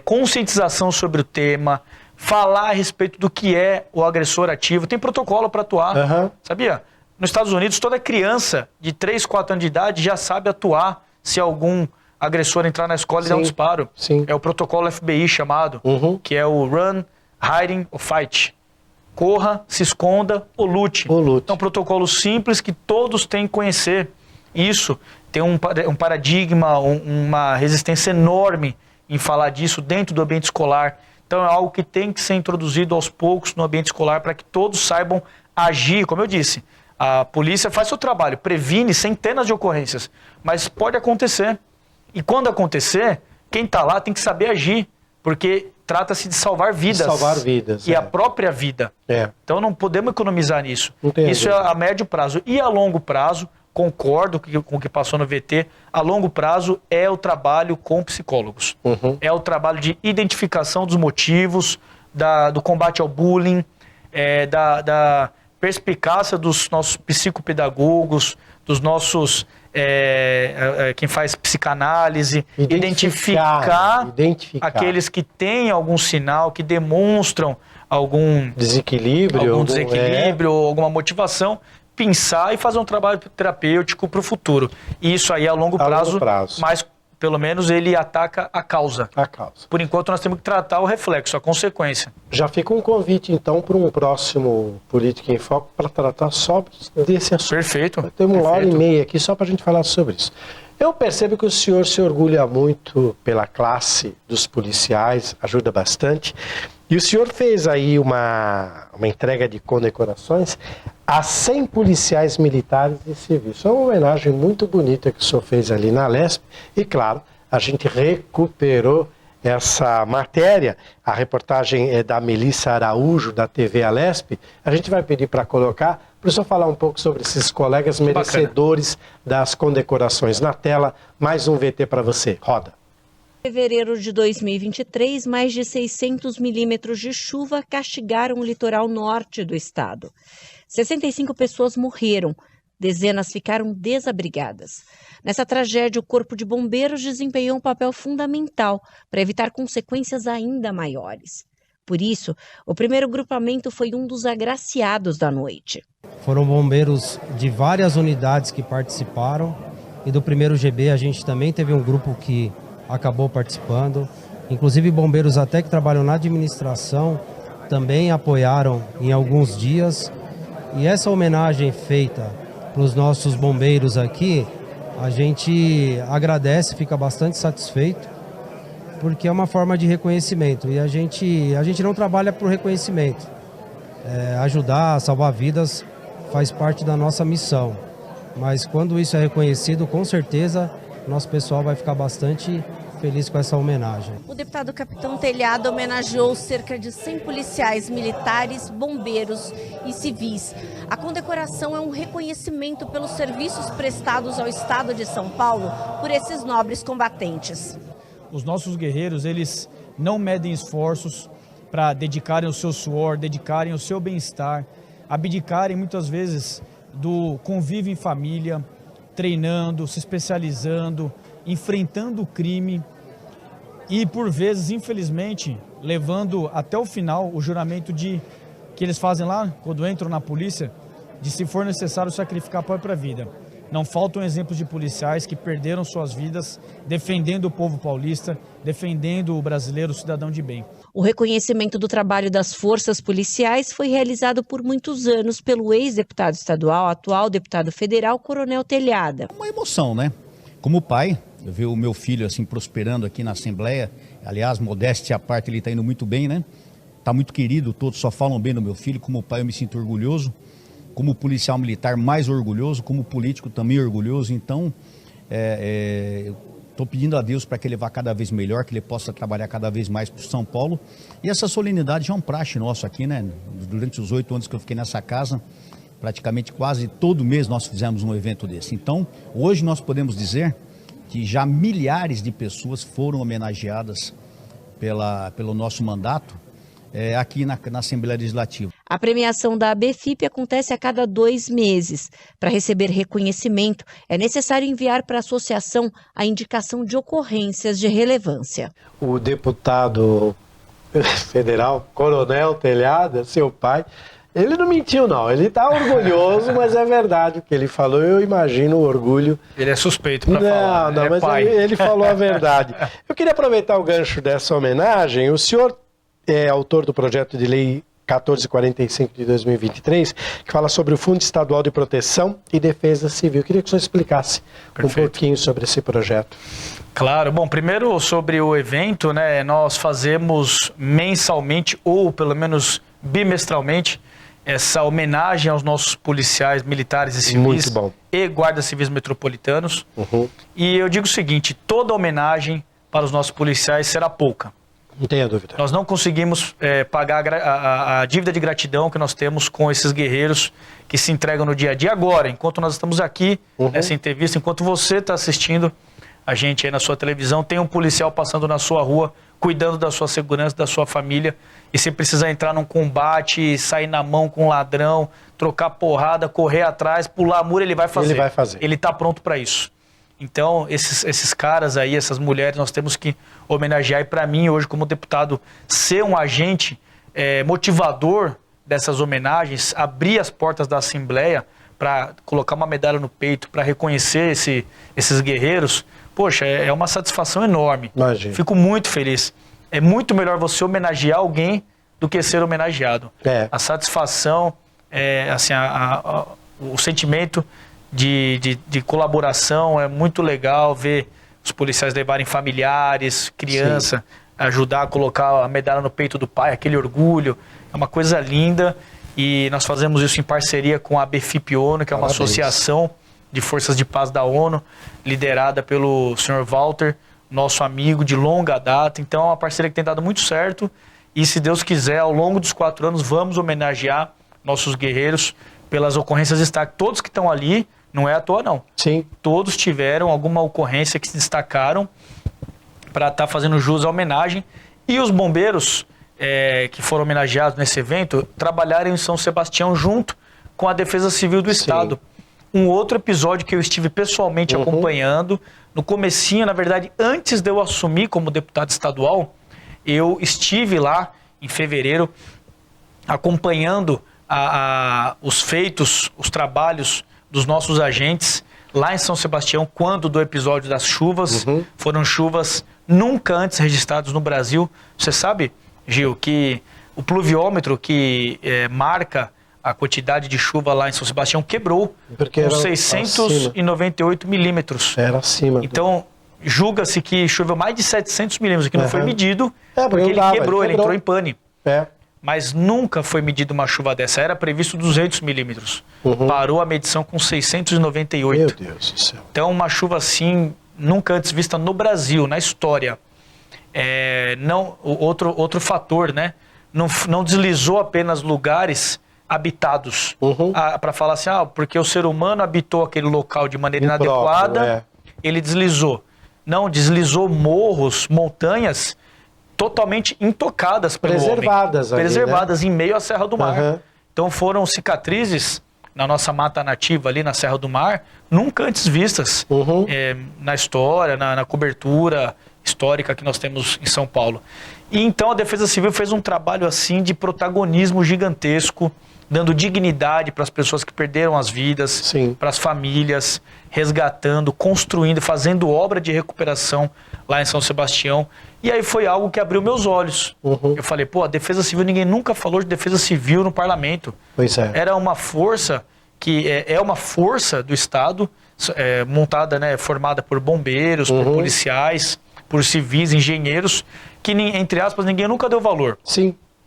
conscientização sobre o tema, falar a respeito do que é o agressor ativo. Tem protocolo para atuar, sabia? Nos Estados Unidos, toda criança de 3, 4 anos de idade já sabe atuar se algum agressor entrar na escola e dar um disparo. É o protocolo FBI chamado, que é o Run, Hiding or Fight. Corra, se esconda ou lute. É um protocolo simples que todos têm que conhecer. Isso tem um paradigma, uma resistência enorme em falar disso dentro do ambiente escolar. Então é algo que tem que ser introduzido aos poucos no ambiente escolar para que todos saibam agir. Como eu disse, a polícia faz seu trabalho, previne centenas de ocorrências, mas pode acontecer. E quando acontecer, quem está lá tem que saber agir, porque trata-se de salvar vidas. E a própria vida. Então não podemos economizar nisso. Isso é a médio prazo. E a longo prazo, concordo com o que passou no VT, a longo prazo é o trabalho com psicólogos. É o trabalho de identificação dos motivos, do combate ao bullying, da perspicácia dos nossos psicopedagogos, dos nossos, quem faz psicanálise, identificar aqueles que têm algum sinal, que demonstram algum desequilíbrio, ou alguma motivação, pensar e fazer um trabalho terapêutico para o futuro. E isso aí a longo prazo, mas pelo menos ele ataca a causa. Por enquanto nós temos que tratar o reflexo, a consequência. Já fica um convite então para um próximo Política em Foco para tratar só desse assunto. Perfeito. Temos 1h30 aqui só para a gente falar sobre isso. Eu percebo que o senhor se orgulha muito pela classe dos policiais, ajuda bastante. E o senhor fez aí uma entrega de condecorações a 100 policiais militares e civis. Isso é uma homenagem muito bonita que o senhor fez ali na Lesp. E, claro, a gente recuperou essa matéria. A reportagem é da Melissa Araújo, da TV Alesp. A gente vai pedir para colocar, para o senhor falar um pouco sobre esses colegas merecedores das condecorações. Na tela, mais um VT para você. Roda. Em fevereiro de 2023, mais de 600 milímetros de chuva castigaram o litoral norte do estado. 65 pessoas morreram, dezenas ficaram desabrigadas. Nessa tragédia, o Corpo de Bombeiros desempenhou um papel fundamental para evitar consequências ainda maiores. Por isso, o primeiro grupamento foi um dos agraciados da noite. Foram bombeiros de várias unidades que participaram e do primeiro GB a gente também teve um grupo que acabou participando. Inclusive bombeiros até que trabalham na administração também apoiaram em alguns dias. E essa homenagem feita para os nossos bombeiros aqui, a gente agradece, fica bastante satisfeito, porque é uma forma de reconhecimento e a gente não trabalha por reconhecimento. Ajudar, salvar vidas faz parte da nossa missão, mas quando isso é reconhecido, com certeza nosso pessoal vai ficar bastante feliz com essa homenagem. O deputado Capitão Telhado homenageou cerca de 100 policiais militares, bombeiros e civis. A condecoração é um reconhecimento pelos serviços prestados ao Estado de São Paulo por esses nobres combatentes. Os nossos guerreiros, eles não medem esforços para dedicarem o seu suor, dedicarem o seu bem-estar, abdicarem muitas vezes do convívio em família, treinando, se especializando, enfrentando o crime e, por vezes, infelizmente, levando até o final o juramento que eles fazem lá, quando entram na polícia, de, se for necessário, sacrificar a própria vida. Não faltam exemplos de policiais que perderam suas vidas defendendo o povo paulista, defendendo o brasileiro, o cidadão de bem. O reconhecimento do trabalho das forças policiais foi realizado por muitos anos pelo ex-deputado estadual, atual deputado federal, Coronel Telhada. Uma emoção, né? Como pai, eu ver o meu filho assim prosperando aqui na Assembleia, aliás, modéstia à parte, ele está indo muito bem, né? Está muito querido, todos só falam bem do meu filho. Como pai eu me sinto orgulhoso, como policial militar mais orgulhoso, como político também orgulhoso. Então, estou pedindo a Deus para que ele vá cada vez melhor, que ele possa trabalhar cada vez mais para São Paulo. E essa solenidade já é um praxe nosso aqui, né? Durante os 8 anos que eu fiquei nessa casa, praticamente quase todo mês nós fizemos um evento desse. Então, hoje nós podemos dizer que já milhares de pessoas foram homenageadas pelo nosso mandato aqui na Assembleia Legislativa. A premiação da ABFIP acontece a cada 2 meses. Para receber reconhecimento, é necessário enviar para a associação a indicação de ocorrências de relevância. O deputado federal, Coronel Telhada, seu pai, ele não mentiu não, ele está orgulhoso, mas é verdade o que ele falou, eu imagino o orgulho. Ele é suspeito para falar. Não, mas ele falou a verdade. Eu queria aproveitar o gancho dessa homenagem. O senhor é autor do projeto de lei 1445 de 2023, que fala sobre o Fundo Estadual de Proteção e Defesa Civil. Eu queria que o senhor explicasse um pouquinho sobre esse projeto. Claro. Bom, primeiro sobre o evento, né? Nós fazemos mensalmente ou pelo menos bimestralmente essa homenagem aos nossos policiais militares e civis e guardas civis metropolitanos. E eu digo o seguinte, toda homenagem para os nossos policiais será pouca. Não tenha dúvida. Nós não conseguimos pagar a dívida de gratidão que nós temos com esses guerreiros que se entregam no dia a dia. Agora, enquanto nós estamos aqui nessa entrevista, enquanto você está assistindo a gente aí na sua televisão, tem um policial passando na sua rua, cuidando da sua segurança, da sua família. E se precisar entrar num combate, sair na mão com um ladrão, trocar porrada, correr atrás, pular muro, ele vai fazer. Ele vai fazer. Ele está pronto para isso. Então, esses caras aí, essas mulheres, nós temos que homenagear. E para mim, hoje, como deputado, ser um agente motivador dessas homenagens, abrir as portas da Assembleia para colocar uma medalha no peito, para reconhecer esses guerreiros, poxa, é uma satisfação enorme. Imagina. Fico muito feliz. É muito melhor você homenagear alguém do que ser homenageado. A satisfação, assim, o sentimento de colaboração é muito legal ver os policiais levarem familiares, criança, ajudar a colocar a medalha no peito do pai, aquele orgulho, é uma coisa linda e nós fazemos isso em parceria com a ABFIP-ONU, que é uma associação de forças de paz da ONU, liderada pelo Sr. Walter, nosso amigo de longa data. Então é uma parceria que tem dado muito certo e, se Deus quiser, ao longo dos 4 anos vamos homenagear nossos guerreiros pelas ocorrências de destaque. Todos que estão ali, não é à toa não. Sim. Todos tiveram alguma ocorrência que se destacaram para estar fazendo jus à homenagem. E os bombeiros que foram homenageados nesse evento trabalharam em São Sebastião junto com a Defesa Civil do Estado. Um outro episódio que eu estive pessoalmente acompanhando, no comecinho, na verdade, antes de eu assumir como deputado estadual, eu estive lá em fevereiro acompanhando os feitos, os trabalhos dos nossos agentes lá em São Sebastião, quando do episódio das chuvas. Foram chuvas nunca antes registradas no Brasil. Você sabe, Gil, que o pluviômetro que marca a quantidade de chuva lá em São Sebastião quebrou com 698 milímetros. Era acima. Então, julga-se que choveu mais de 700 milímetros, que não foi medido, porque ele quebrou, ele entrou em pane. Mas nunca foi medida uma chuva dessa. Era previsto 200 milímetros. Parou a medição com 698. Meu Deus do céu. Então, uma chuva assim, nunca antes vista no Brasil, na história. Outro fator, né? Não deslizou apenas lugares habitados. Para falar assim, porque o ser humano habitou aquele local de maneira inadequada, ele deslizou. Não, deslizou morros, montanhas totalmente intocadas pelo preservadas homem. Ali, preservadas, né? Em meio à Serra do Mar. Então foram cicatrizes na nossa mata nativa ali na Serra do Mar, nunca antes vistas na história, na cobertura histórica que nós temos em São Paulo. E então a Defesa Civil fez um trabalho assim de protagonismo gigantesco, dando dignidade para as pessoas que perderam as vidas, para as famílias, resgatando, construindo, fazendo obra de recuperação lá em São Sebastião. E aí foi algo que abriu meus olhos. Eu falei, a Defesa Civil, ninguém nunca falou de Defesa Civil no parlamento. Pois é. Era uma força que é uma força do Estado, montada, né, formada por bombeiros, por policiais, por civis, engenheiros, que, entre aspas, ninguém nunca deu valor.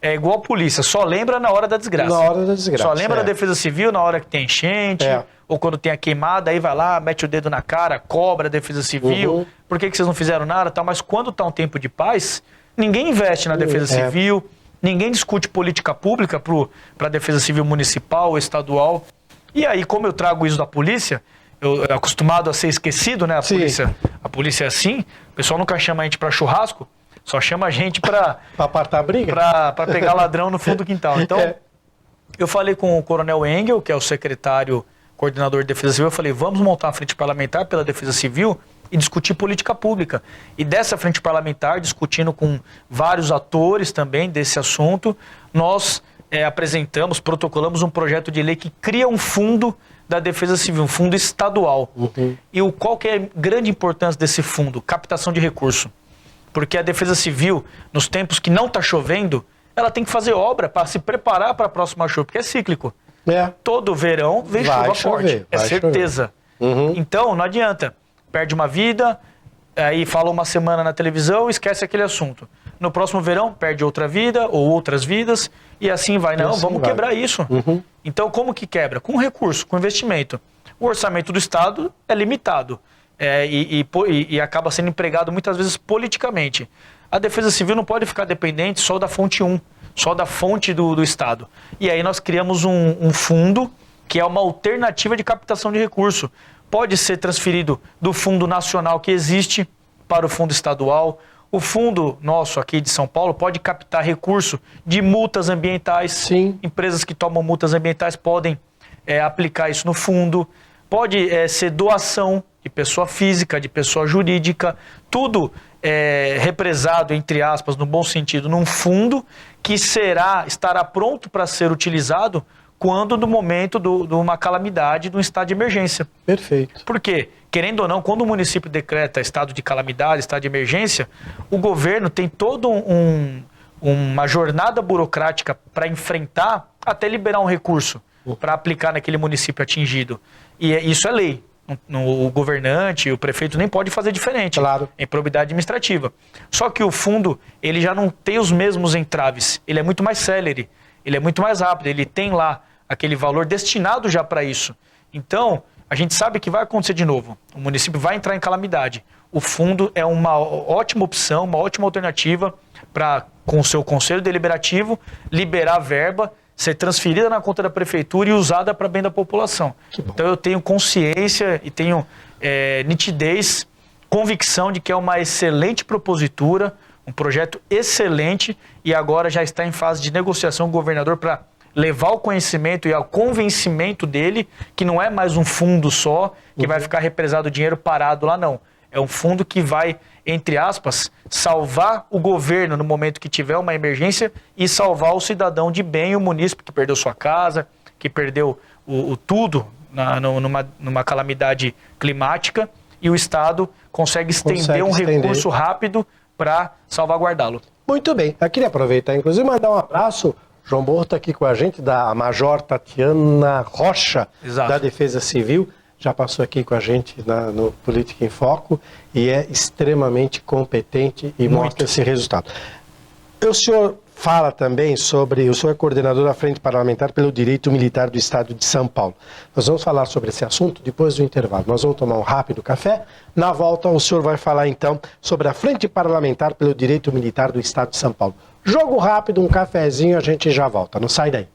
É igual a polícia, só lembra na hora da desgraça. Na hora da desgraça. Só lembra da Defesa Civil na hora que tem enchente, ou quando tem a queimada, aí vai lá, mete o dedo na cara, cobra a Defesa Civil. Por que vocês não fizeram nada? Tal? Mas quando está um tempo de paz, ninguém investe na Defesa Civil, ninguém discute política pública para a Defesa Civil municipal ou estadual. E aí, como eu trago isso da polícia, eu acostumado a ser esquecido, né? A polícia é assim, o pessoal nunca chama a gente para churrasco, só chama a gente para apartar briga, para pegar ladrão no fundo do quintal. Então, eu falei com o Coronel Engel, que é o secretário coordenador de Defesa Civil, eu falei, vamos montar uma frente parlamentar pela Defesa Civil e discutir política pública. E dessa frente parlamentar, discutindo com vários atores também desse assunto, nós protocolamos um projeto de lei que cria um fundo da Defesa Civil, um fundo estadual. E qual que é a grande importância desse fundo? Captação de recurso. Porque a Defesa Civil, nos tempos que não está chovendo, ela tem que fazer obra para se preparar para a próxima chuva, porque é cíclico. Todo verão vem chuva forte, é certeza. Então, não adianta. Perde uma vida, aí fala uma semana na televisão, esquece aquele assunto. No próximo verão, perde outra vida ou outras vidas, e assim vai. Não, vamos quebrar isso. Então, como que quebra? Com recurso, com investimento. O orçamento do Estado é limitado. E acaba sendo empregado muitas vezes politicamente. A Defesa Civil não pode ficar dependente só da fonte 1, só da fonte do Estado. E aí nós criamos um fundo que é uma alternativa de captação de recurso. Pode ser transferido do fundo nacional que existe para o fundo estadual. O fundo nosso aqui de São Paulo pode captar recurso de multas ambientais. Empresas que tomam multas ambientais podem aplicar isso no fundo. Pode ser doação de pessoa física, de pessoa jurídica, tudo represado, entre aspas, no bom sentido, num fundo que estará pronto para ser utilizado quando no momento de uma calamidade, de um estado de emergência. Perfeito. Por quê? Querendo ou não, quando o município decreta estado de calamidade, estado de emergência, o governo tem toda uma jornada burocrática para enfrentar até liberar um recurso para aplicar naquele município atingido. E isso é lei. O governante, o prefeito nem pode fazer diferente. É improbidade administrativa. Só que o fundo, ele já não tem os mesmos entraves. Ele é muito mais célere, ele é muito mais rápido, ele tem lá aquele valor destinado já para isso. Então, a gente sabe que vai acontecer de novo. O município vai entrar em calamidade. O fundo é uma ótima opção, uma ótima alternativa para, com o seu conselho deliberativo, liberar verba, ser transferida na conta da prefeitura e usada para bem da população. Então eu tenho consciência e tenho nitidez convicção de que é uma excelente propositura, um projeto excelente, e agora já está em fase de negociação com o governador para levar o conhecimento e ao convencimento dele que não é mais um fundo só, que vai ficar represado o dinheiro parado lá, não. É um fundo que vai, entre aspas, salvar o governo no momento que tiver uma emergência e salvar o cidadão de bem, o munícipe que perdeu sua casa, que perdeu o tudo numa calamidade climática, e o Estado consegue estender um recurso rápido para salvaguardá-lo. Muito bem. Eu queria aproveitar, inclusive, mandar um abraço. João Borro está aqui com a gente, da Major Tatiana Rocha, da Defesa Civil. Já passou aqui com a gente no Política em Foco e é extremamente competente e mostra esse resultado. O senhor fala também sobre, o senhor é coordenador da Frente Parlamentar pelo Direito Militar do Estado de São Paulo. Nós vamos falar sobre esse assunto depois do intervalo. Nós vamos tomar um rápido café. Na volta, o senhor vai falar então sobre a Frente Parlamentar pelo Direito Militar do Estado de São Paulo. Jogo rápido, um cafezinho, a gente já volta. Não sai daí.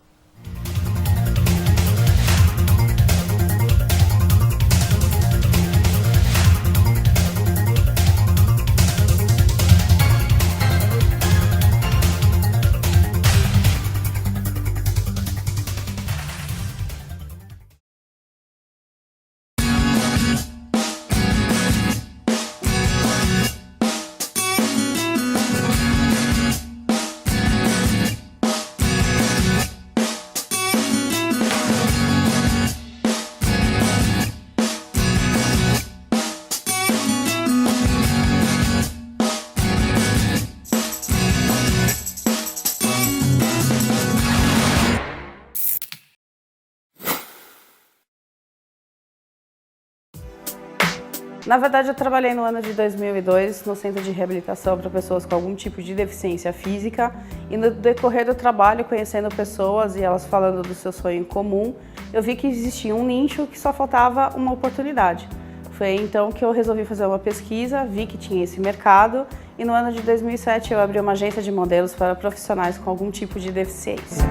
Na verdade, eu trabalhei no ano de 2002 no Centro de Reabilitação para pessoas com algum tipo de deficiência física, e no decorrer do trabalho, conhecendo pessoas e elas falando do seu sonho em comum, eu vi que existia um nicho que só faltava uma oportunidade. Foi então que eu resolvi fazer uma pesquisa, vi que tinha esse mercado, e no ano de 2007 eu abri uma agência de modelos para profissionais com algum tipo de deficiência.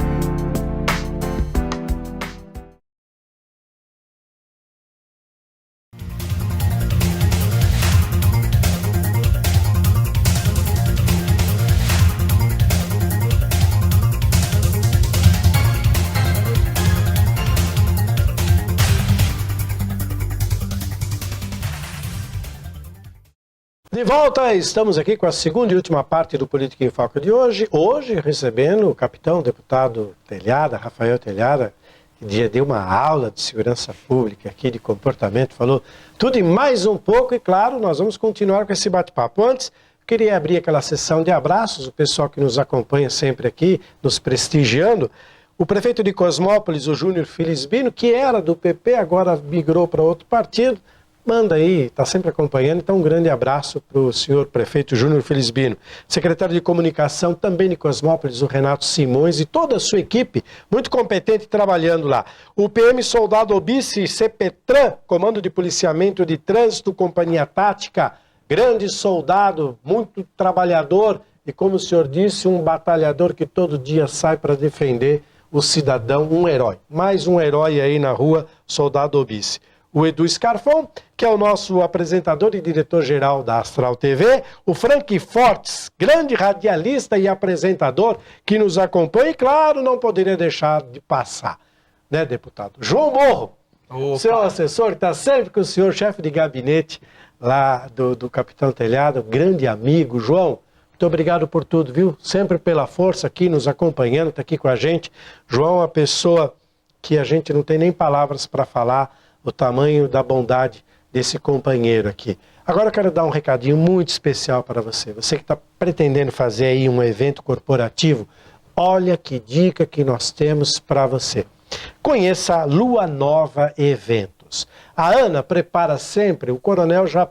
De volta, estamos aqui com a segunda e última parte do Política em Foco de hoje. Hoje, recebendo o capitão, deputado Telhada, Rafael Telhada, que deu uma aula de segurança pública aqui, de comportamento, falou tudo e mais um pouco. E claro, nós vamos continuar com esse bate-papo. Antes, eu queria abrir aquela sessão de abraços, o pessoal que nos acompanha sempre aqui, nos prestigiando. O prefeito de Cosmópolis, o Júnior Felisbino, que era do PP, agora migrou para outro partido. Manda aí, está sempre acompanhando, então um grande abraço para o senhor prefeito Júnior Felisbino. Secretário de Comunicação também de Cosmópolis, o Renato Simões, e toda a sua equipe, muito competente trabalhando lá. O PM Soldado Obice, CPTRAN, Comando de Policiamento de Trânsito, Companhia Tática, grande soldado, muito trabalhador, e como o senhor disse, um batalhador que todo dia sai para defender o cidadão, um herói. Mais um herói aí na rua, Soldado Obice. O Edu Scarfon, que é o nosso apresentador e diretor-geral da Astral TV, o Frank Fortes, grande radialista e apresentador que nos acompanha, e claro, não poderia deixar de passar, né, deputado? João Borro, seu assessor, que está sempre com o senhor, chefe de gabinete lá do Capitão Telhado, grande amigo. João, muito obrigado por tudo, viu? Sempre pela força aqui, nos acompanhando, está aqui com a gente. João é uma pessoa que a gente não tem nem palavras para falar o tamanho da bondade desse companheiro aqui. Agora eu quero dar um recadinho muito especial para você. Você que está pretendendo fazer aí um evento corporativo, olha que dica que nós temos para você. Conheça a Lua Nova Eventos. A Ana prepara sempre, o coronel já...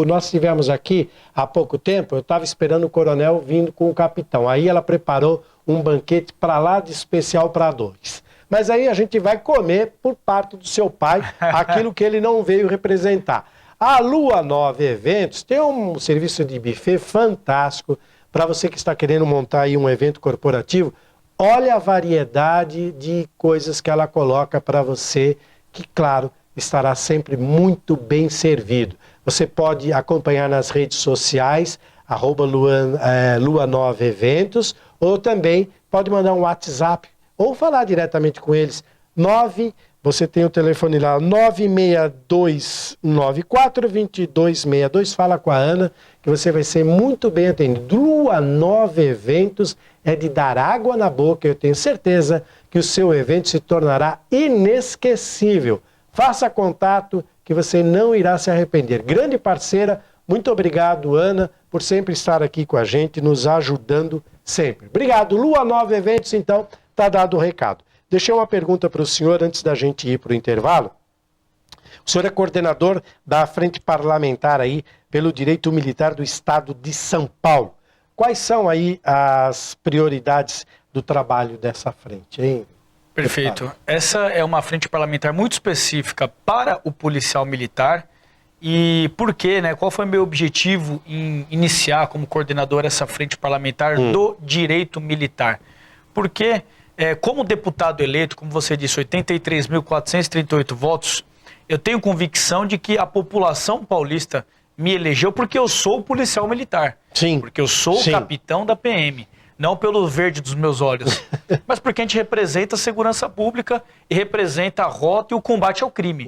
nós tivemos aqui há pouco tempo, eu estava esperando o coronel vindo com o capitão. Aí ela preparou um banquete para lá de especial para dois. Mas aí a gente vai comer, por parte do seu pai, aquilo que ele não veio representar. A Lua Nova Eventos tem um serviço de buffet fantástico para você que está querendo montar aí um evento corporativo. Olha a variedade de coisas que ela coloca para você, que, claro, estará sempre muito bem servido. Você pode acompanhar nas redes sociais, @Lua9 Eventos, ou também pode mandar um WhatsApp, ou falar diretamente com eles, você tem o telefone lá, 96294-2262, fala com a Ana, que você vai ser muito bem atendido. Lua9 Eventos é de dar água na boca, eu tenho certeza que o seu evento se tornará inesquecível. Faça contato que você não irá se arrepender. Grande parceira, muito obrigado, Ana, por sempre estar aqui com a gente, nos ajudando sempre. Obrigado. Lua9 Eventos, então, está dado o recado. Deixei uma pergunta para o senhor antes da gente ir para o intervalo. O senhor é coordenador da Frente Parlamentar aí pelo Direito Militar do Estado de São Paulo. Quais são aí as prioridades do trabalho dessa frente, hein? Perfeito. Essa é uma frente parlamentar muito específica para o policial militar. E por quê, né? Qual foi o meu objetivo em iniciar como coordenador essa frente parlamentar do direito militar? Porque, como deputado eleito, como você disse, 83.438 votos, eu tenho convicção de que a população paulista me elegeu porque eu sou policial militar. Sim. Porque eu sou o capitão da PM. Não pelo verde dos meus olhos, mas porque a gente representa a segurança pública e representa a rota e o combate ao crime.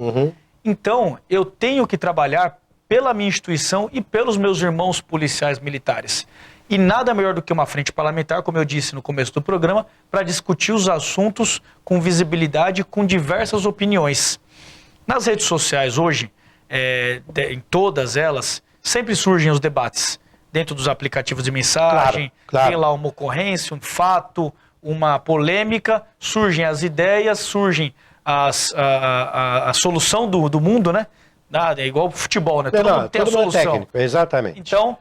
Então, eu tenho que trabalhar pela minha instituição e pelos meus irmãos policiais militares. E nada melhor do que uma frente parlamentar, como eu disse no começo do programa, para discutir os assuntos com visibilidade, com diversas opiniões. Nas redes sociais hoje, em todas elas, sempre surgem os debates. Dentro dos aplicativos de mensagem, tem lá uma ocorrência, um fato, uma polêmica, surgem as ideias, surgem a solução do mundo, né? É igual futebol, né? Todo mundo tem a solução. Técnico, exatamente. Então,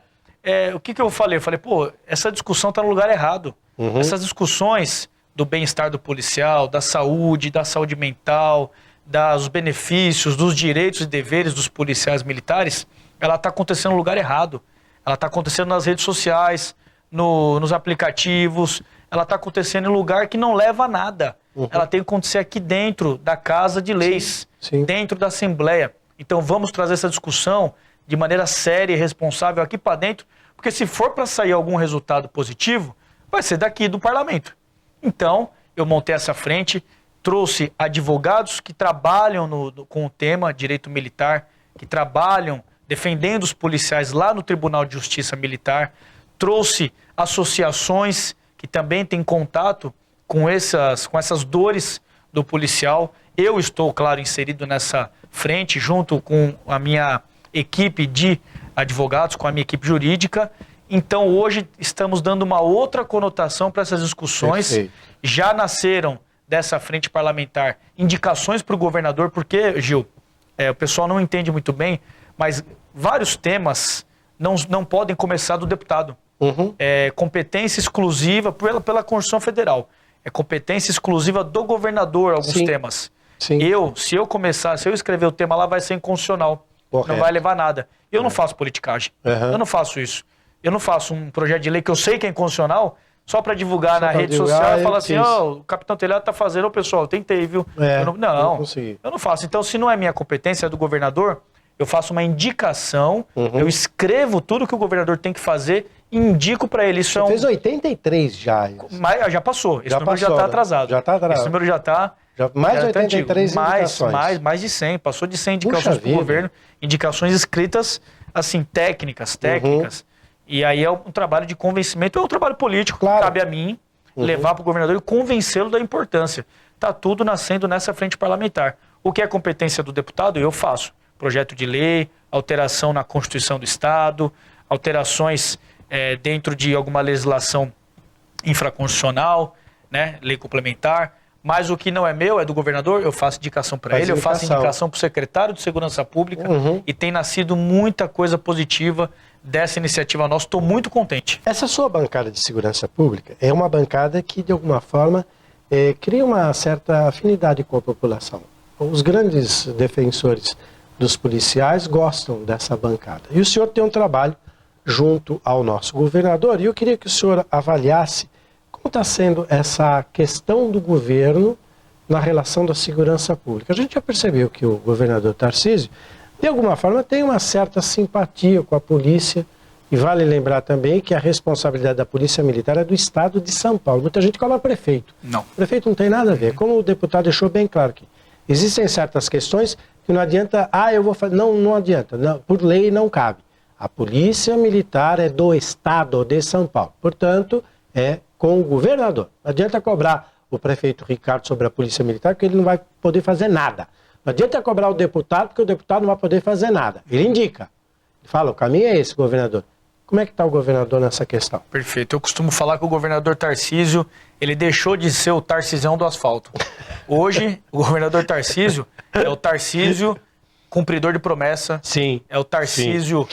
o que eu falei? Eu falei, essa discussão está no lugar errado. Essas discussões do bem-estar do policial, da saúde mental, dos benefícios, dos direitos e deveres dos policiais militares, ela está acontecendo no lugar errado. Ela está acontecendo nas redes sociais, nos aplicativos, ela está acontecendo em lugar que não leva a nada. Ela tem que acontecer aqui dentro da Casa de Leis, dentro da Assembleia. Então vamos trazer essa discussão de maneira séria e responsável aqui para dentro, porque se for para sair algum resultado positivo, vai ser daqui do Parlamento. Então, eu montei essa frente, trouxe advogados que trabalham com o tema direito militar, que trabalham defendendo os policiais lá no Tribunal de Justiça Militar, trouxe associações que também têm contato com essas dores do policial. Eu estou, claro, inserido nessa frente, junto com a minha equipe de advogados, com a minha equipe jurídica. Então, hoje, estamos dando uma outra conotação para essas discussões. Perfeito. Já nasceram dessa frente parlamentar indicações para o governador, porque, Gil, o pessoal não entende muito bem, mas vários temas não podem começar do deputado. É competência exclusiva pela Constituição Federal. É competência exclusiva do governador alguns temas. Se eu escrever o tema lá, vai ser inconstitucional. Correto. Não vai levar nada. Eu não faço politicagem. Eu não faço isso. Eu não faço um projeto de lei que eu sei que é inconstitucional só para divulgar na rede social e falar assim, o capitão Telhado está fazendo, pessoal, eu tentei, viu? Eu não faço. Então, se não é minha competência, é do governador, eu faço uma indicação, eu escrevo tudo que o governador tem que fazer e indico para ele. Isso fez 83 já. Mas já passou. Esse número já está atrasado. Já está atrasado. Esse número já está... Mais de 83 indicações. Mais de 100. Passou de 100 indicações para o governo. Indicações escritas, assim, técnicas. E aí é um trabalho de convencimento, é um trabalho político. Cabe a mim levar para o governador e convencê-lo da importância. Está tudo nascendo nessa frente parlamentar. O que é competência do deputado, eu faço. Projeto de lei, alteração na Constituição do Estado, alterações dentro de alguma legislação infraconstitucional, né, lei complementar. Mas o que não é meu, é do governador, eu faço indicação para ele, eu faço indicação para o secretário de Segurança Pública e tem nascido muita coisa positiva dessa iniciativa nossa. Estou muito contente. Essa sua bancada de Segurança Pública é uma bancada que, de alguma forma, cria uma certa afinidade com a população. Os grandes defensores dos policiais gostam dessa bancada. E o senhor tem um trabalho junto ao nosso governador, e eu queria que o senhor avaliasse como está sendo essa questão do governo na relação da segurança pública. A gente já percebeu que o governador Tarcísio, de alguma forma, tem uma certa simpatia com a polícia, e vale lembrar também que a responsabilidade da Polícia Militar é do Estado de São Paulo. Muita gente cobra prefeito. Não. O prefeito não tem nada a ver. Como o deputado deixou bem claro aqui, existem certas questões que não adianta, eu vou fazer. Não adianta. Não, por lei não cabe. A Polícia Militar é do Estado de São Paulo. Portanto, é com o governador. Não adianta cobrar o prefeito Ricardo sobre a Polícia Militar, porque ele não vai poder fazer nada. Não adianta cobrar o deputado, porque o deputado não vai poder fazer nada. Ele indica. Ele fala, o caminho é esse, governador. Como é que está o governador nessa questão? Perfeito. Eu costumo falar que o governador Tarcísio, ele deixou de ser o Tarcisão do asfalto. Hoje, o governador Tarcísio é o Tarcísio cumpridor de promessa. Sim. É o Tarcísio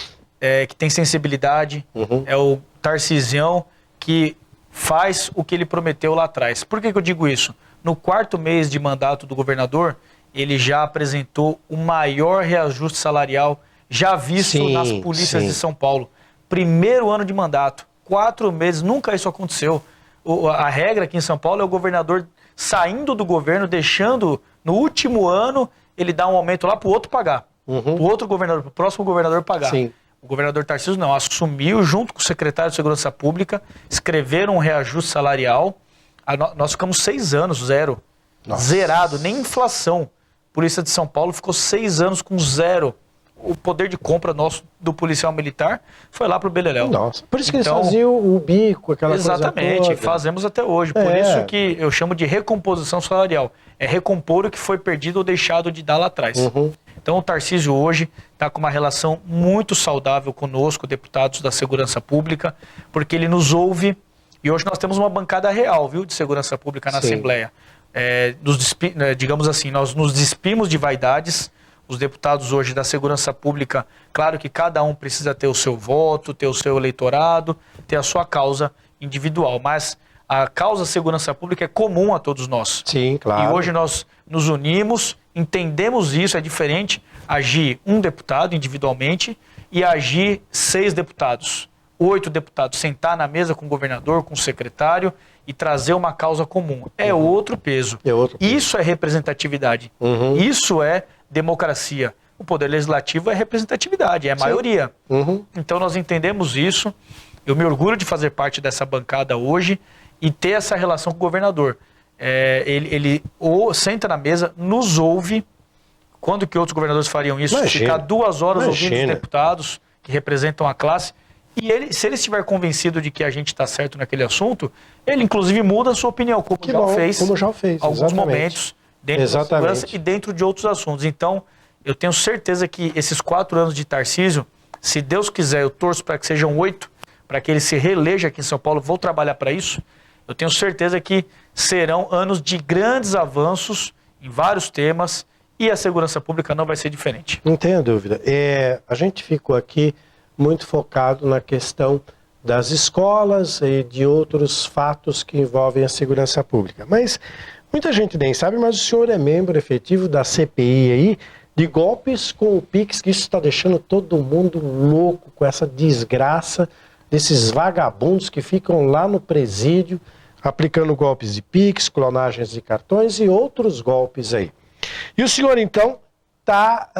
que tem sensibilidade. É o Tarcisião que faz o que ele prometeu lá atrás. Por que eu digo isso? No 4º mês de mandato do governador, ele já apresentou o maior reajuste salarial já visto nas polícias de São Paulo. Primeiro ano de mandato, 4 meses, nunca isso aconteceu. A regra aqui em São Paulo é o governador saindo do governo, deixando no último ano, ele dá um aumento lá para o outro pagar. O outro governador, para o próximo governador pagar. Sim. O governador Tarcísio não, assumiu junto com o secretário de Segurança Pública, escreveram um reajuste salarial. Nós ficamos 6 anos, zero. Nossa. Zerado, nem inflação. A Polícia de São Paulo ficou 6 anos com zero. O poder de compra nosso do policial militar foi lá para o Beleléu. Nossa, por isso que eles faziam o bico, aquela coisa toda. Exatamente, fazemos até hoje. Por isso que eu chamo de recomposição salarial. É recompor o que foi perdido ou deixado de dar lá atrás. Então o Tarcísio hoje está com uma relação muito saudável conosco, deputados da Segurança Pública, porque ele nos ouve e hoje nós temos uma bancada real, viu, de Segurança Pública na Assembleia. Digamos assim, nós nos despimos de vaidades. Os deputados hoje da Segurança Pública, claro que cada um precisa ter o seu voto, ter o seu eleitorado, ter a sua causa individual, mas a causa Segurança Pública é comum a todos nós. Sim, claro. E hoje nós nos unimos, entendemos isso, é diferente agir um deputado individualmente e agir 6 deputados, 8 deputados, sentar na mesa com o governador, com o secretário e trazer uma causa comum. É outro peso. Isso é representatividade. Isso é democracia. O poder legislativo é representatividade, é a maioria. Então nós entendemos isso. Eu me orgulho de fazer parte dessa bancada hoje e ter essa relação com o governador. Ele senta na mesa, nos ouve. Quando que outros governadores fariam isso? Ficar 2 horas ouvindo os deputados que representam a classe. E se ele estiver convencido de que a gente está certo naquele assunto, ele inclusive muda a sua opinião, como já fez alguns momentos dentro da segurança e dentro de outros assuntos. Então, eu tenho certeza que esses 4 anos de Tarcísio, se Deus quiser, eu torço para que sejam 8, para que ele se reeleja aqui em São Paulo, vou trabalhar para isso. Eu tenho certeza que serão anos de grandes avanços em vários temas e a segurança pública não vai ser diferente. Não tenha dúvida. A gente ficou aqui muito focado na questão das escolas e de outros fatos que envolvem a segurança pública. Mas muita gente nem sabe, mas o senhor é membro efetivo da CPI aí, de golpes com o Pix, que isso está deixando todo mundo louco com essa desgraça desses vagabundos que ficam lá no presídio, aplicando golpes de Pix, clonagens de cartões e outros golpes aí. E o senhor, então, está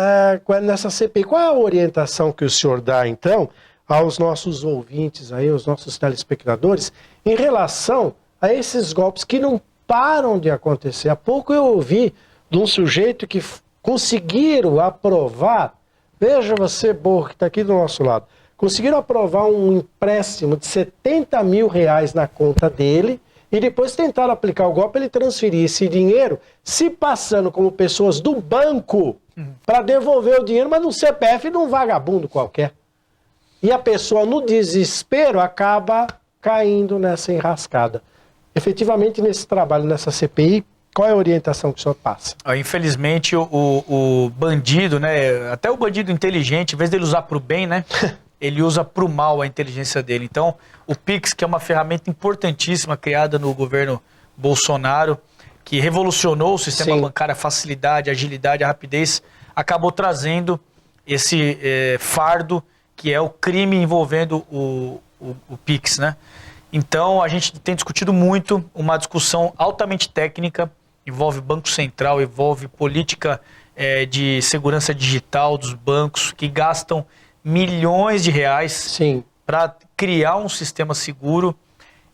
nessa CPI. Qual é a orientação que o senhor dá, então, aos nossos ouvintes aí, aos nossos telespectadores, em relação a esses golpes que não param de acontecer? Há pouco eu ouvi de um sujeito que conseguiram aprovar, veja você, Borro, que está aqui do nosso lado, conseguiram aprovar um empréstimo de R$70 mil na conta dele e depois tentaram aplicar o golpe, ele transferir esse dinheiro, se passando como pessoas do banco para devolver o dinheiro, mas no CPF de um vagabundo qualquer. E a pessoa, no desespero, acaba caindo nessa enrascada. Efetivamente, nesse trabalho, nessa CPI, qual é a orientação que o senhor passa? Infelizmente, o bandido, né, até o bandido inteligente, em vez dele usar para o bem, né, ele usa para o mal a inteligência dele. Então, o Pix, que é uma ferramenta importantíssima criada no governo Bolsonaro, que revolucionou o sistema bancário, a facilidade, a agilidade, a rapidez, acabou trazendo esse fardo que é o crime envolvendo o Pix, né? Então, a gente tem discutido muito, uma discussão altamente técnica, envolve Banco Central, envolve política de segurança digital dos bancos, que gastam milhões de reais para criar um sistema seguro.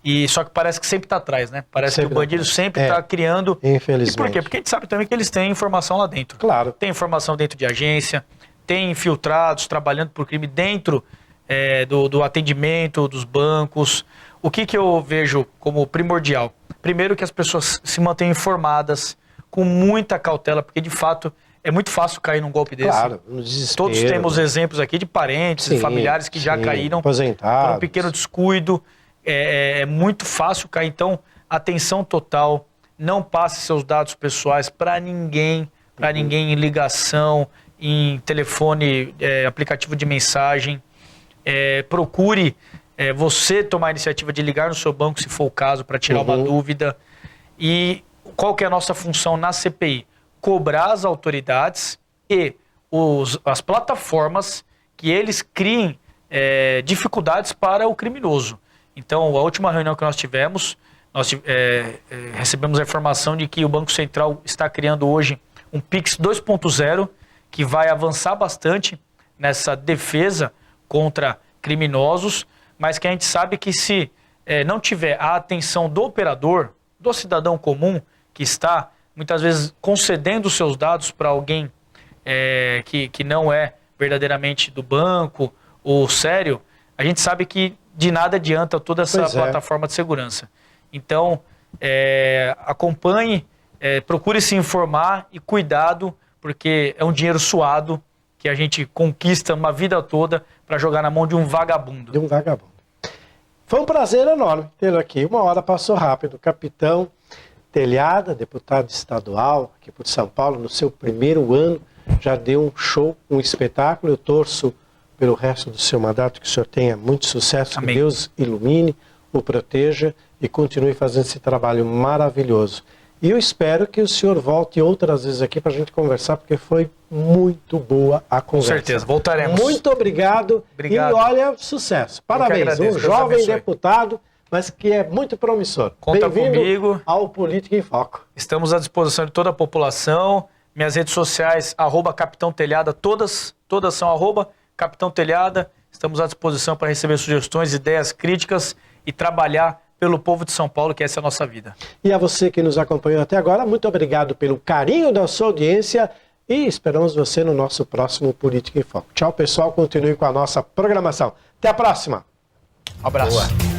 E só que parece que sempre está atrás, né? Parece que o bandido sempre está criando. Infelizmente. E por quê? Porque a gente sabe também que eles têm informação lá dentro. Claro. Tem informação dentro de agência, tem infiltrados trabalhando por crime dentro do atendimento dos bancos. O que eu vejo como primordial? Primeiro, que as pessoas se mantenham informadas com muita cautela, porque de fato é muito fácil cair num golpe desse. Claro, no desespero. Todos temos exemplos aqui de parentes e familiares que já caíram por um pequeno descuido. É muito fácil cair. Então, atenção total. Não passe seus dados pessoais para ninguém em ligação, em telefone, aplicativo de mensagem. Procure você tomar a iniciativa de ligar no seu banco, se for o caso, para tirar uma dúvida. E qual que é a nossa função na CPI? Cobrar as autoridades e as plataformas que eles criem dificuldades para o criminoso. Então, a última reunião que nós tivemos, recebemos a informação de que o Banco Central está criando hoje um Pix 2.0, que vai avançar bastante nessa defesa contra criminosos, mas que a gente sabe que se não tiver a atenção do operador, do cidadão comum, que está muitas vezes concedendo os seus dados para alguém que não é verdadeiramente do banco ou sério, a gente sabe que de nada adianta toda essa plataforma de segurança. Então, acompanhe, procure se informar e cuidado, porque é um dinheiro suado que a gente conquista uma vida toda para jogar na mão de um vagabundo. Foi um prazer enorme tê-lo aqui. Uma hora passou rápido. Capitão Telhada, deputado estadual aqui por São Paulo, no seu primeiro ano, já deu um show, um espetáculo. Eu torço pelo resto do seu mandato que o senhor tenha muito sucesso. Amém. Que Deus ilumine, o proteja e continue fazendo esse trabalho maravilhoso. E eu espero que o senhor volte outras vezes aqui para a gente conversar, porque foi muito boa a conversa. Com certeza, voltaremos. Muito obrigado. E olha, sucesso. Parabéns, um jovem deputado, mas que é muito promissor. Conta comigo. Ao Política em Foco. Estamos à disposição de toda a população. Minhas redes sociais, @Capitão Telhada, todas são @Capitão Telhada. Estamos à disposição para receber sugestões, ideias, críticas e trabalhar pelo povo de São Paulo, que essa é a nossa vida. E a você que nos acompanhou até agora, muito obrigado pelo carinho da sua audiência e esperamos você no nosso próximo Política em Foco. Tchau, pessoal. Continue com a nossa programação. Até a próxima. Um abraço. Boa.